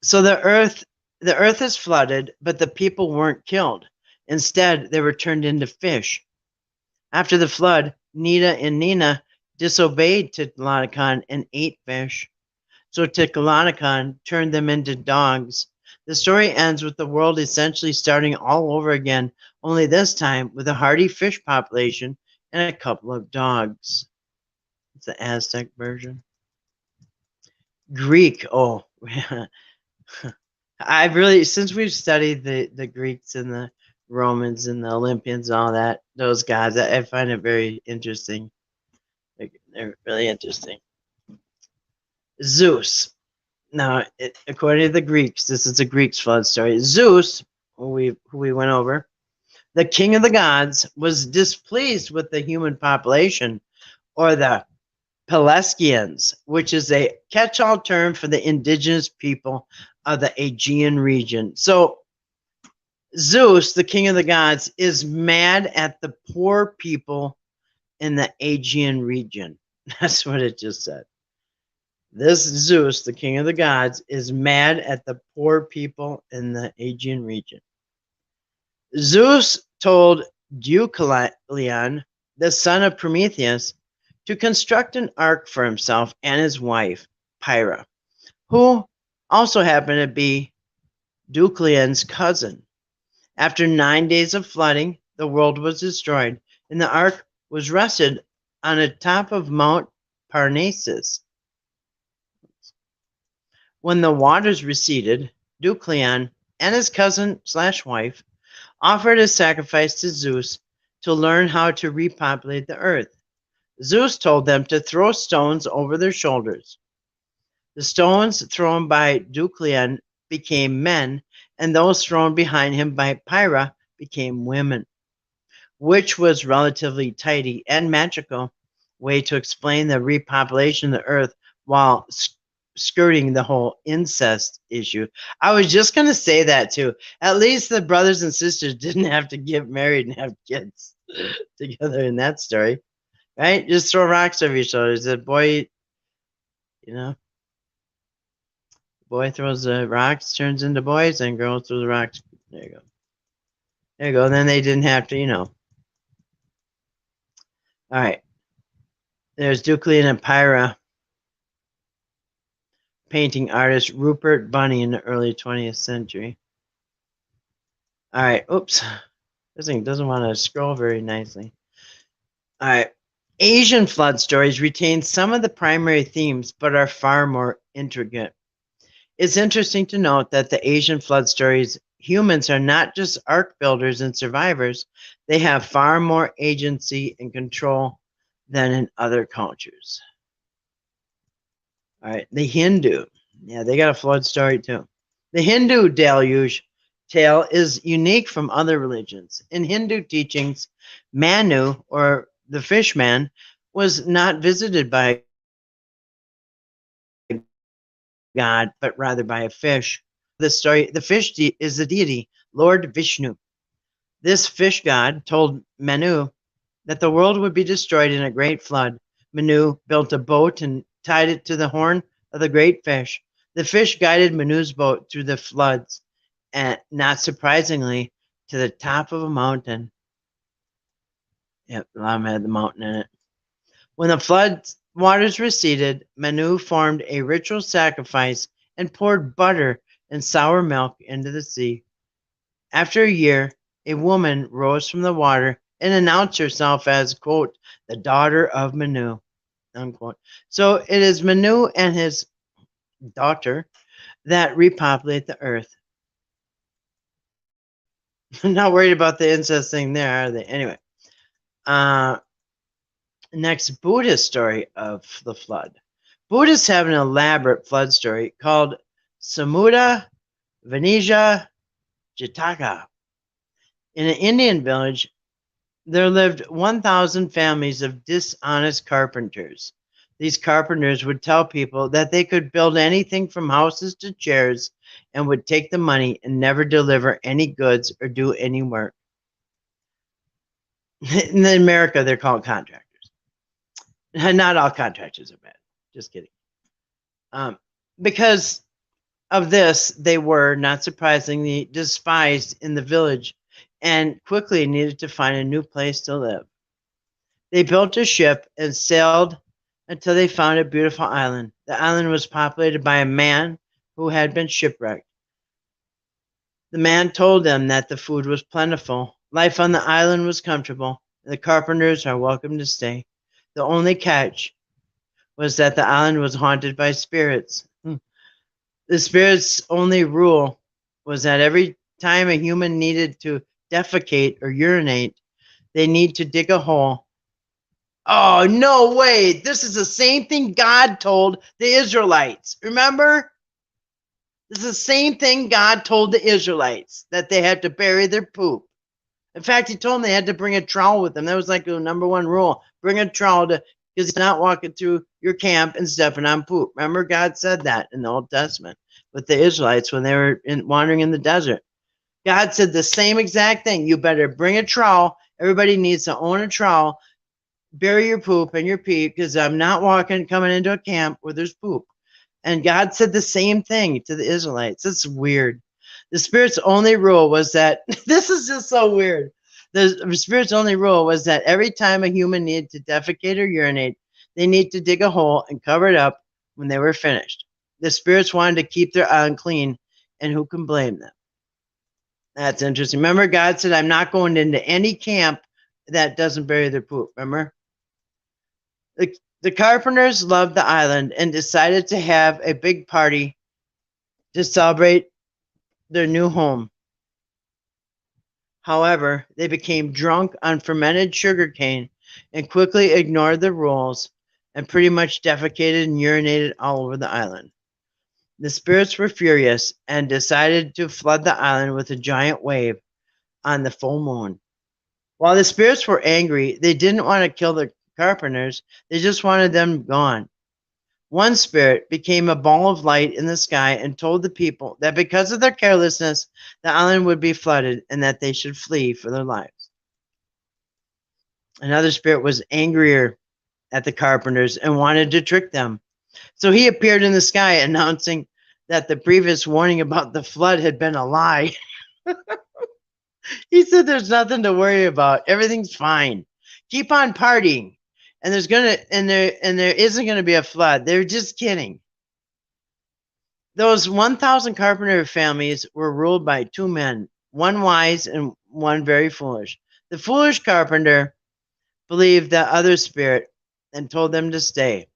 So the earth is flooded, but the people weren't killed. Instead, they were turned into fish. After the flood, Nita and Nina disobeyed Tlachtquan and ate fish. So Tlachtquan turned them into dogs. The story ends with the world essentially starting all over again, only this time with a hardy fish population and a couple of dogs. It's the Aztec version. Greek. Oh, I've really, since we've studied the Greeks and the Romans and the Olympians and all that, those gods, I find it very interesting. They're really interesting. Zeus. Now, according to the Greeks, this is a Greek's flood story. Zeus, who we went over, the king of the gods, was displeased with the human population, or the Pelasgians, which is a catch-all term for the indigenous people of the Aegean region. So Zeus, the king of the gods, is mad at the poor people in the Aegean region. That's what it just said. This Zeus, the king of the gods, is mad at the poor people in the Aegean region. Zeus told Deucalion, the son of Prometheus, to construct an ark for himself and his wife, Pyrrha, who also happened to be Deucalion's cousin. After 9 days of flooding, the world was destroyed, and the ark was rested on the top of Mount Parnassus. When the waters receded, Deucalion and his cousin/wife offered a sacrifice to Zeus to learn how to repopulate the earth. Zeus told them to throw stones over their shoulders. The stones thrown by Deucalion became men, and those thrown behind him by Pyrrha became women, which was relatively tidy and magical way to explain the repopulation of the earth while skirting the whole incest issue. I was just going to say that too. At least the brothers and sisters didn't have to get married and have kids together in that story, right? Just throw rocks over your shoulders. The boy, boy throws the rocks, turns into boys, and girl throws the rocks. There you go. There you go. Then they didn't have to, All right. There's Deucalion and Pyrrha. Painting artist Rupert Bunny in the early 20th century. All right. Oops. This thing doesn't want to scroll very nicely. All right. Asian flood stories retain some of the primary themes, but are far more intricate. It's interesting to note that the Asian flood stories, humans are not just ark builders and survivors. They have far more agency and control than in other cultures. All right, the Hindu. Yeah, they got a flood story too. The Hindu deluge tale is unique from other religions. In Hindu teachings, Manu, or the fish man, was not visited by God, but rather by a fish. The story, the fish is the deity Lord Vishnu. This fish god told Manu that the world would be destroyed in a great flood. Manu built a boat and tied it to the horn of the great fish. The fish guided Manu's boat through the floods, and not surprisingly, to the top of a mountain. Yep, the llama had the mountain in it. When the flood waters receded, Manu formed a ritual sacrifice and poured butter and sour milk into the sea. After a year, a woman rose from the water and announced herself as, quote, the daughter of Manu, unquote. So it is Manu and his daughter that repopulate the earth. I'm not worried about the incest thing there, are they? Anyway, next Buddhist story of the flood. Buddhists have an elaborate flood story called Samudra Vanija Jataka. In an Indian village, there lived 1,000 families of dishonest carpenters. These carpenters would tell people that they could build anything from houses to chairs and would take the money and never deliver any goods or do any work. In America, they're called contractors. Not all contractors are bad. Just kidding. Because of this, they were, not surprisingly, despised in the village and quickly needed to find a new place to live. They built a ship and sailed until they found a beautiful island. The island was populated by a man who had been shipwrecked. The man told them that the food was plentiful, life on the island was comfortable, and the carpenters are welcome to stay. The only catch was that the island was haunted by spirits. The spirits' only rule was that every time a human needed to defecate or urinate, they need to dig a hole. Oh, no way. This is the same thing God told the Israelites. Remember? This is the same thing God told the Israelites, that they had to bury their poop. In fact, he told them they had to bring a trowel with them. That was like the number one rule. Bring a trowel because he's not walking through your camp and stepping on poop. Remember, God said that in the Old Testament with the Israelites when they were wandering in the desert. God said the same exact thing. You better bring a trowel. Everybody needs to own a trowel. Bury your poop and your pee because I'm not coming into a camp where there's poop. And God said the same thing to the Israelites. It's weird. The Spirit's only rule was that, this is just so weird. The Spirit's only rule was that every time a human needed to defecate or urinate, they need to dig a hole and cover it up when they were finished. The spirits wanted to keep their island clean, and who can blame them? That's interesting. Remember, God said, I'm not going into any camp that doesn't bury their poop. Remember? The carpenters loved the island and decided to have a big party to celebrate their new home. However, they became drunk on fermented sugarcane and quickly ignored the rules and pretty much defecated and urinated all over the island. The spirits were furious and decided to flood the island with a giant wave on the full moon. While the spirits were angry, they didn't want to kill the carpenters, they just wanted them gone. One spirit became a ball of light in the sky and told the people that because of their carelessness, the island would be flooded and that they should flee for their lives. Another spirit was angrier at the carpenters and wanted to trick them. So he appeared in the sky announcing that the previous warning about the flood had been a lie. He said there's nothing to worry about. Everything's fine. Keep on partying. And there isn't gonna be a flood. They're just kidding. Those 1,000 carpenter families were ruled by two men, one wise and one very foolish. The foolish carpenter believed the other spirit and told them to stay,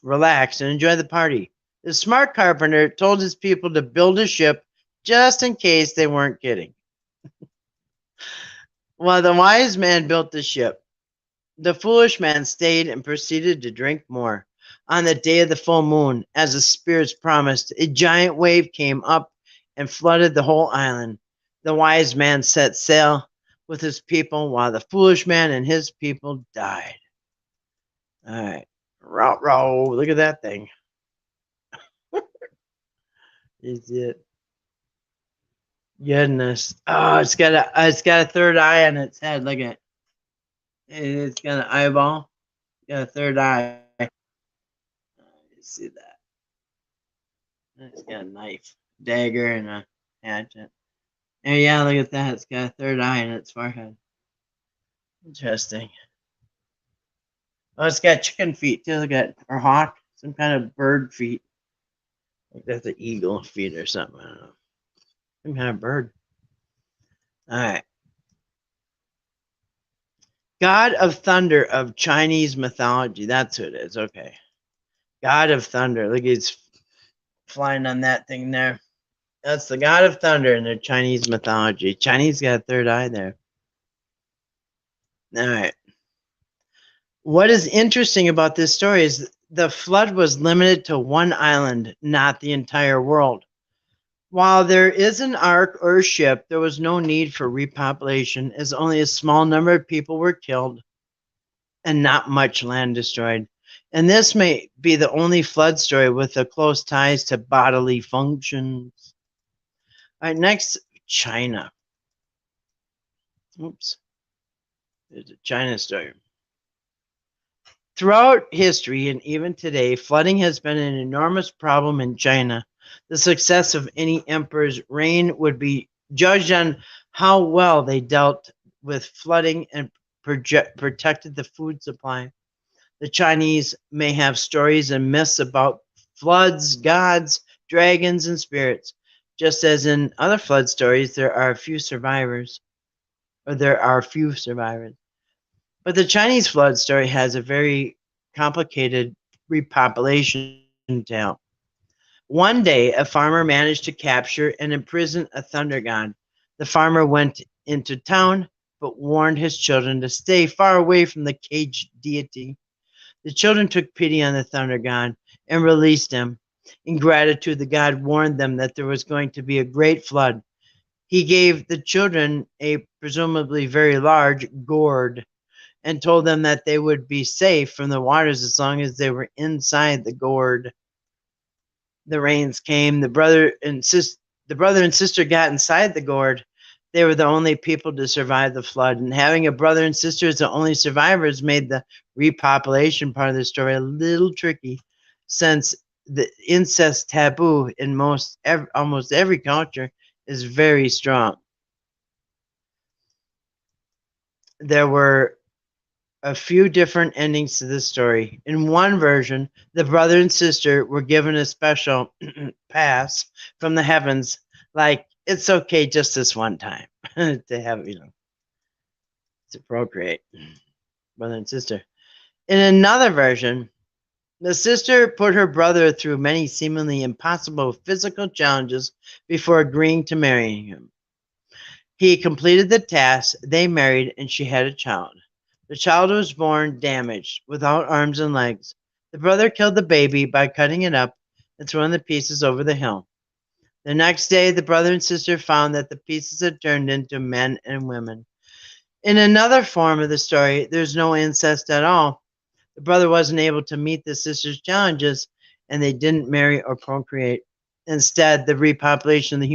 relax, and enjoy the party. The smart carpenter told his people to build a ship just in case they weren't kidding. While the wise man built the ship, the foolish man stayed and proceeded to drink more. On the day of the full moon, as the spirits promised, a giant wave came up and flooded the whole island. The wise man set sail with his people, while the foolish man and his people died. All right. Row. Look at that thing. Is it? Goodness. Oh, it's got a third eye on its head. Look at it. It's got an eyeball. Got a third eye. You see that? It's got a knife, dagger, and a hatchet. And yeah, look at that. It's got a third eye in its forehead. Interesting. Oh, it's got chicken feet too. Look at, or hawk, some kind of bird feet. Like that's an eagle feet or something. I don't know. Some kind of bird. All right. God of Thunder of Chinese mythology. That's who it is. Okay. God of Thunder. Look, he's flying on that thing there. That's the God of Thunder in their Chinese mythology. Chinese got a third eye there. All right. What is interesting about this story is the flood was limited to one island, not the entire world. While there is an ark or ship, there was no need for repopulation, as only a small number of people were killed and not much land destroyed. And this may be the only flood story with the close ties to bodily functions. All right, next, China. Oops. There's a China story. Throughout history and even today, flooding has been an enormous problem in China. The success of any emperor's reign would be judged on how well they dealt with flooding and protected the food supply. The Chinese may have stories and myths about floods, gods, dragons, and spirits. Just as in other flood stories, there are few survivors. But the Chinese flood story has a very complicated repopulation tale. One day, a farmer managed to capture and imprison a thunder god. The farmer went into town, but warned his children to stay far away from the caged deity. The children took pity on the thunder god and released him. In gratitude, the god warned them that there was going to be a great flood. He gave the children a presumably very large gourd and told them that they would be safe from the waters as long as they were inside the gourd. The rains came. The brother and sister got inside the gourd. They were the only people to survive the flood, and having a brother and sister as the only survivors made the repopulation part of the story a little tricky, since the incest taboo in almost every culture is very strong. There were a few different endings to this story. In one version, the brother and sister were given a special pass from the heavens, like it's okay just this one time to have, to procreate, brother and sister. In another version, the sister put her brother through many seemingly impossible physical challenges before agreeing to marry him. He completed the task, they married, and she had a child. The child was born damaged, without arms and legs. The brother killed the baby by cutting it up and throwing the pieces over the hill. The next day, the brother and sister found that the pieces had turned into men and women. In another form of the story, there's no incest at all. The brother wasn't able to meet the sister's challenges, and they didn't marry or procreate. Instead, they repopulated the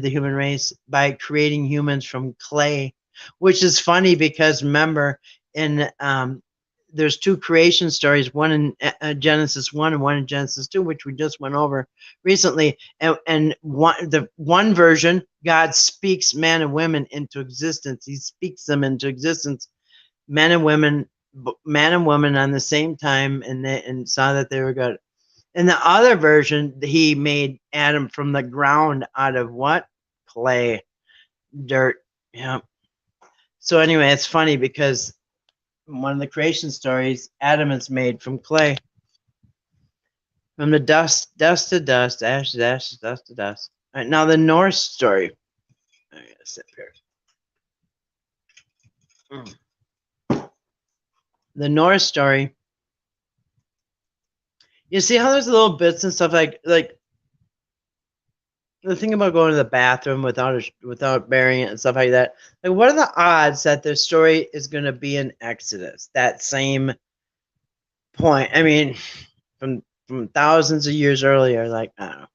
human race by creating humans from clay, which is funny because remember, in there's two creation stories, one in Genesis 1 and one in Genesis 2, which we just went over recently. And the one version, God speaks man and women into existence. He speaks them into existence, men and women on the same time, and saw that they were good. In the other version, he made Adam from the ground out of what? Clay, dirt. Yeah. So anyway, it's funny because one of the creation stories, Adam is made from clay. From the dust to dust, ashes to ashes, dust to dust. All right, now the Norse story. I gotta sit here. The Norse story. You see how there's little bits and stuff like the thing about going to the bathroom without burying it and stuff like that. Like, what are the odds that the story is going to be in Exodus? That same point. I mean, from thousands of years earlier. Like, I don't know.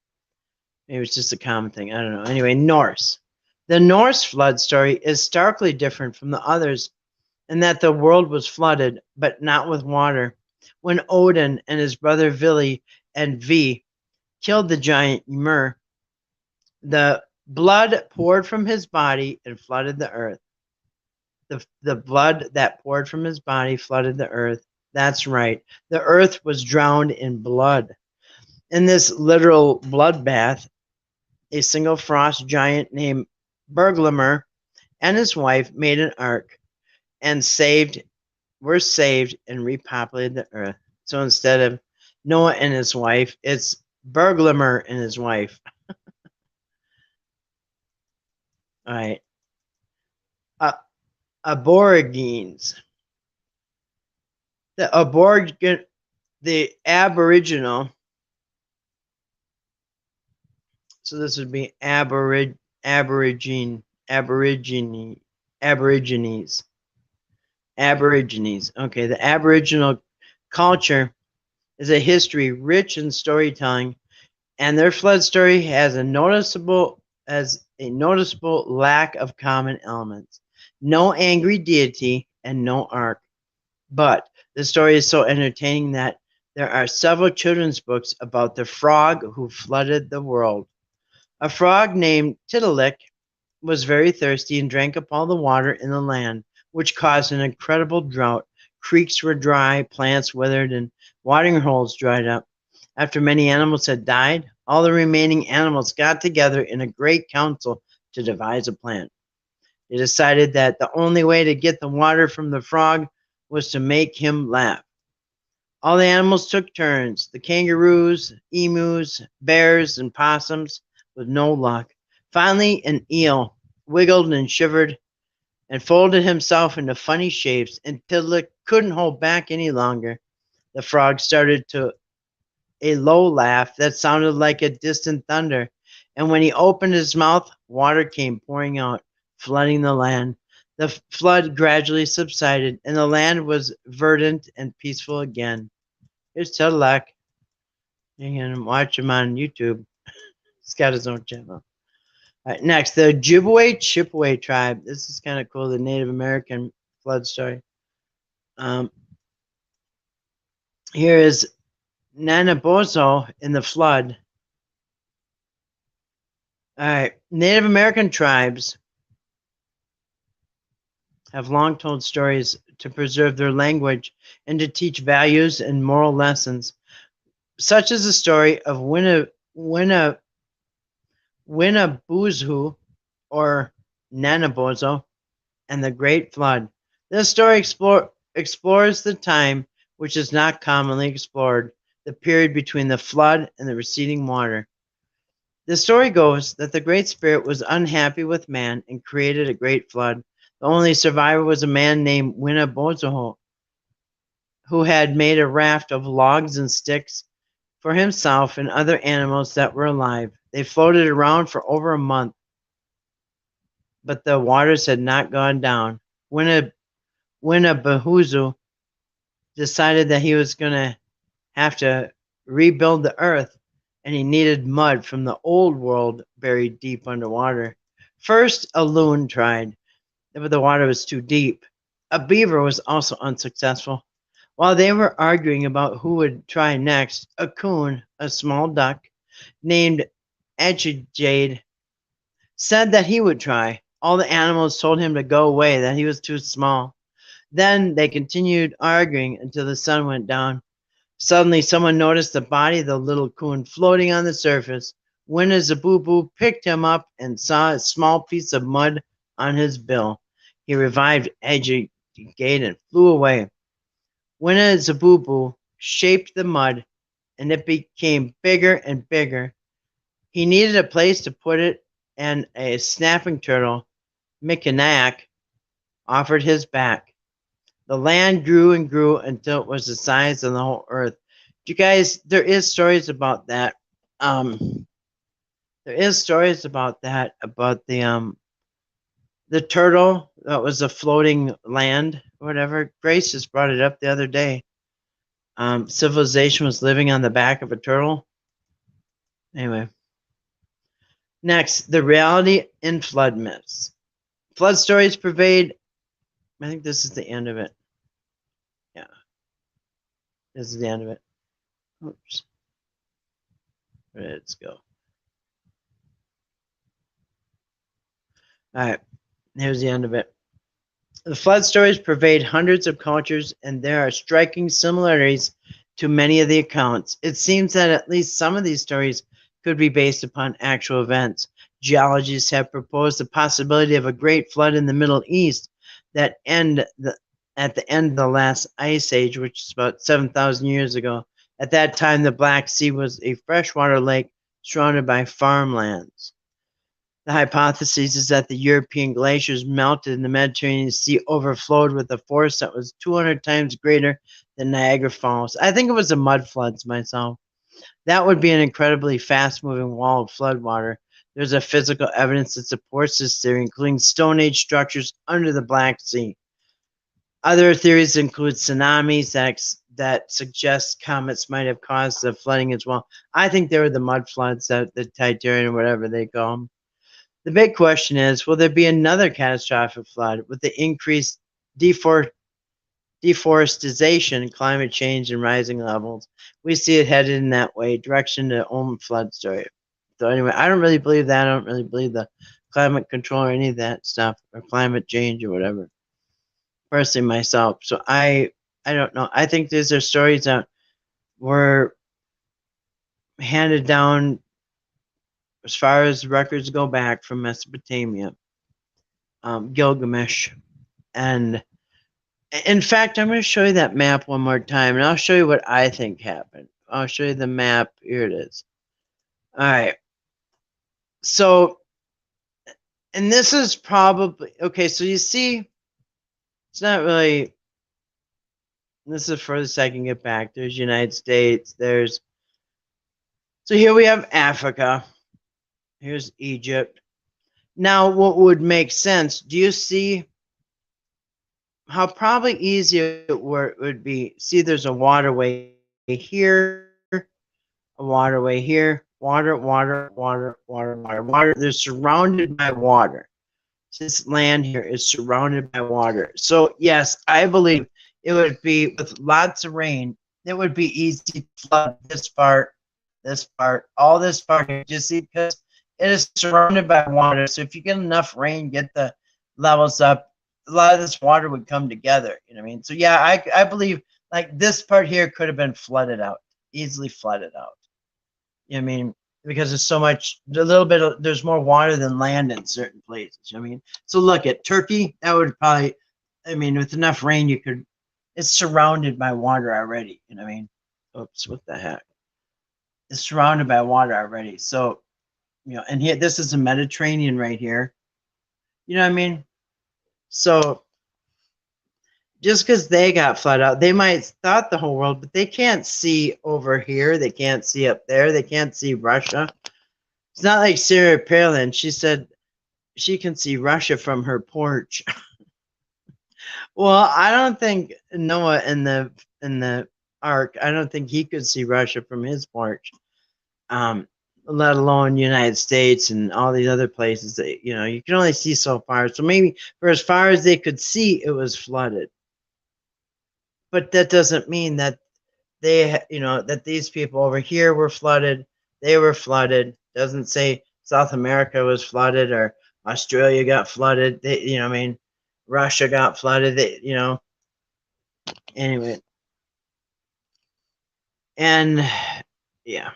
Maybe it's just a common thing. I don't know. Anyway, Norse. The Norse flood story is starkly different from the others in that the world was flooded, but not with water. When Odin and his brother Vili and V killed the giant Ymir, the blood poured from his body and flooded the earth. The blood that poured from his body flooded the earth. That's right. The earth was drowned in blood. In this literal bloodbath, a single frost giant named Berglimmer and his wife made an ark and were saved and repopulated the earth. So instead of Noah and his wife, it's Berglimmer and his wife. All right. Aborigines. The Aboriginal. So this would be Aborigines. Okay, the Aboriginal culture is a history rich in storytelling, and their flood story has a noticeable lack of common elements. No angry deity and no ark. But the story is so entertaining that there are several children's books about the frog who flooded the world. A frog named Tiddalik was very thirsty and drank up all the water in the land, which caused an incredible drought. Creeks were dry, plants withered, and watering holes dried up. After many animals had died, all the remaining animals got together in a great council to devise a plan. They decided that the only way to get the water from the frog was to make him laugh. All the animals took turns, the kangaroos, emus, bears, and possums, with no luck. Finally, an eel wiggled and shivered and folded himself into funny shapes until it couldn't hold back any longer. The frog started to a low laugh that sounded like a distant thunder, and when he opened his mouth, water came pouring out, flooding the land. The flood gradually subsided, and the land was verdant and peaceful again. Here's Tiddalik. You can watch him on YouTube. He's got his own channel. All right, next, the Ojibwe Chippewa tribe. This is kind of cool, the Native American flood story. Here is Nanabozo in the flood. All right, Native American tribes have long told stories to preserve their language and to teach values and moral lessons, such as the story of Winnaboozoo or Nanabozo and the Great Flood. This story explores the time which is not commonly explored, the period between the flood and the receding water. The story goes that the Great Spirit was unhappy with man and created a great flood. The only survivor was a man named Winnabozo, who had made a raft of logs and sticks for himself and other animals that were alive. They floated around for over a month, but the waters had not gone down. Winnaboozoo decided that he was going to have to rebuild the earth, and he needed mud from the old world buried deep underwater. First, a loon tried, but the water was too deep. A beaver was also unsuccessful. While they were arguing about who would try next, a coon, a small duck named Edgejade, said that he would try. All the animals told him to go away, that he was too small. Then they continued arguing until the sun went down. Suddenly, someone noticed the body of the little coon floating on the surface. Winnaboozoo picked him up and saw a small piece of mud on his bill. He revived Edgejade and flew away. Winnaboozoo shaped the mud, and it became bigger and bigger. He needed a place to put it, and a snapping turtle, Micanac, offered his back. The land grew and grew until it was the size of the whole earth. You guys, there is stories about that. There is stories about that, about the turtle that was a floating land, or whatever. Grace just brought it up the other day. Civilization was living on the back of a turtle. Anyway. Next, the reality in flood myths. Flood stories pervade. I think this is the end of it. Yeah, this is the end of it. Oops. Where did it go? All right, here's the end of it. The flood stories pervade hundreds of cultures, and there are striking similarities to many of the accounts. It seems that at least some of these stories could be based upon actual events. Geologists have proposed the possibility of a great flood in the Middle East that at the end of the last ice age, which is about 7,000 years ago. At that time, the Black Sea was a freshwater lake surrounded by farmlands. The hypothesis is that the European glaciers melted and the Mediterranean Sea overflowed with a force that was 200 times greater than Niagara Falls. I think it was the mud floods myself. That would be an incredibly fast-moving wall of floodwater. There's a physical evidence that supports this theory, including Stone Age structures under the Black Sea. Other theories include tsunamis that suggest comets might have caused the flooding as well. I think they were the mud floods, the Titanic or whatever they call them. The big question is, will there be another catastrophic flood with the increased deforestation, climate change, and rising levels? We see it headed in that way, direction to own flood story. So anyway, I don't really believe that. I don't really believe the climate control or any of that stuff, or climate change or whatever. Personally, myself. So I don't know. I think these are stories that were handed down as far as records go back from Mesopotamia. Gilgamesh. And in fact, I'm going to show you that map one more time, and I'll show you what I think happened. I'll show you the map. Here it is. All right. So, and this is probably, okay, so you see, it's not really, this is further so I can get back. There's United States. So here we have Africa. Here's Egypt. Now, what would make sense, do you see how probably easier it would be? See, there's a waterway here, a waterway here, water. They're surrounded by water. This land here is surrounded by water. So, yes, I believe it would be with lots of rain, it would be easy to flood this part, all this part here, just because it is surrounded by water. So if you get enough rain, get the levels up, a lot of this water would come together. You know what I mean? So yeah, I believe like this part here could have been flooded out, easily flooded out. You know what I mean? Because there's so much, there's more water than land in certain places. You know what I mean? So look at Turkey, that would probably, I mean, with enough rain, it's surrounded by water already. You know what I mean? Oops, what the heck? It's surrounded by water already. So, you know, and here, this is the Mediterranean right here. You know what I mean? So just because they got flooded out, they might thought the whole world, but they can't see over here. They can't see up there. They can't see Russia. It's not like Sarah Palin. She said she can see Russia from her porch. Well, I don't think Noah in the ark, I don't think he could see Russia from his porch. Let alone United States and all these other places that, you know, you can only see so far. So maybe for as far as they could see, it was flooded. But that doesn't mean that that these people over here were flooded. They were flooded. Doesn't say South America was flooded or Australia got flooded. I mean, Russia got flooded. Anyway. And yeah.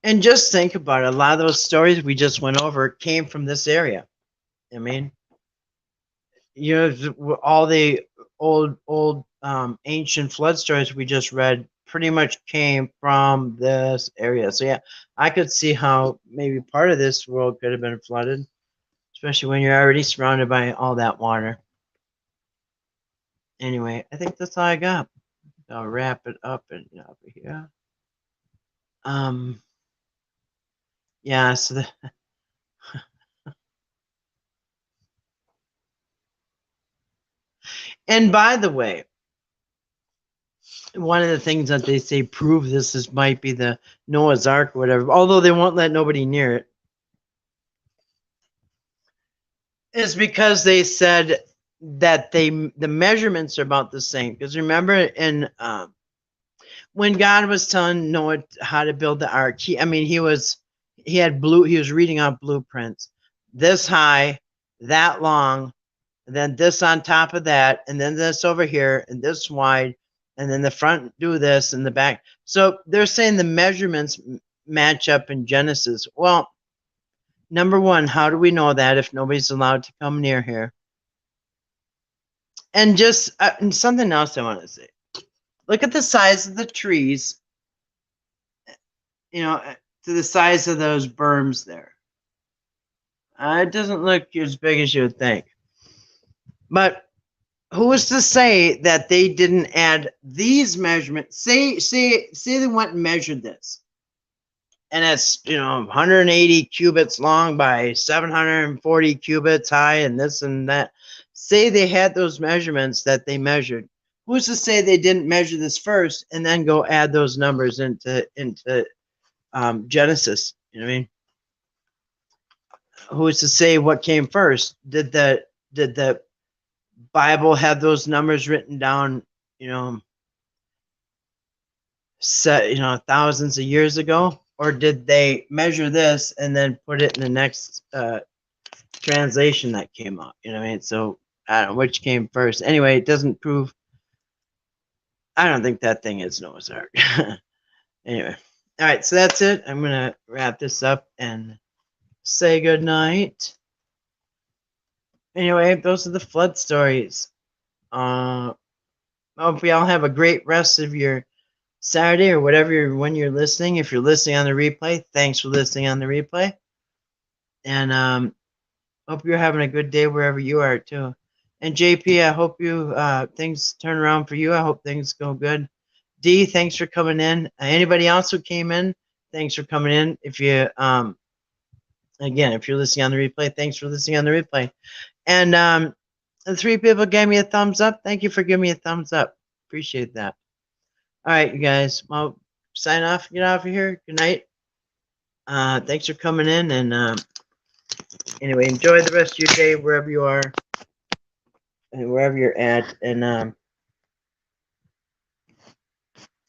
And just think about it. A lot of those stories we just went over came from this area. I mean, all the old ancient flood stories we just read pretty much came from this area. So yeah, I could see how maybe part of this world could have been flooded, especially when you're already surrounded by all that water. Anyway, I think that's all I got. I'll wrap it up and over here. Yeah, so and by the way, one of the things that they say prove this might be the Noah's Ark or whatever, although they won't let nobody near it, is because they said that the measurements are about the same. Because remember, in when God was telling Noah how to build the ark, he was reading out blueprints, this high, that long, and then this on top of that, and then this over here, and this wide, and then the front do this, and the back. So they're saying the measurements match up in Genesis. Well, number one, how do we know that if nobody's allowed to come near here? And just and something else I want to say. Look at the size of the trees, to the size of those berms there. It doesn't look as big as you would think. But who is to say that they didn't add these measurements? Say they went and measured this, and it's 180 cubits long by 740 cubits high, and this and that. Say they had those measurements that they measured. Who's to say they didn't measure this first and then go add those numbers into Genesis? You know what I mean? Who is to say what came first? Did the Bible have those numbers written down? Thousands of years ago, or did they measure this and then put it in the next translation that came up? You know what I mean? So I don't know which came first. Anyway, it doesn't prove. I don't think that thing is Noah's Ark. Anyway, all right. So that's it. I'm gonna wrap this up and say good night. Anyway, those are the flood stories. I hope we all have a great rest of your Saturday or whatever when you're listening. If you're listening on the replay, thanks for listening on the replay. And hope you're having a good day wherever you are too. And JP, I hope you things turn around for you. I hope things go good. D, thanks for coming in. Anybody else who came in, thanks for coming in. If you again, if you're listening on the replay, thanks for listening on the replay. And the 3 people gave me a thumbs up. Thank you for giving me a thumbs up. Appreciate that. All right, you guys. Well, sign off. Get out of here. Good night. Thanks for coming in. And anyway, enjoy the rest of your day wherever you are and wherever you're at. And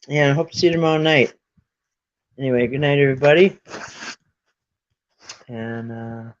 yeah, I hope to see you tomorrow night. Anyway, good night, everybody. And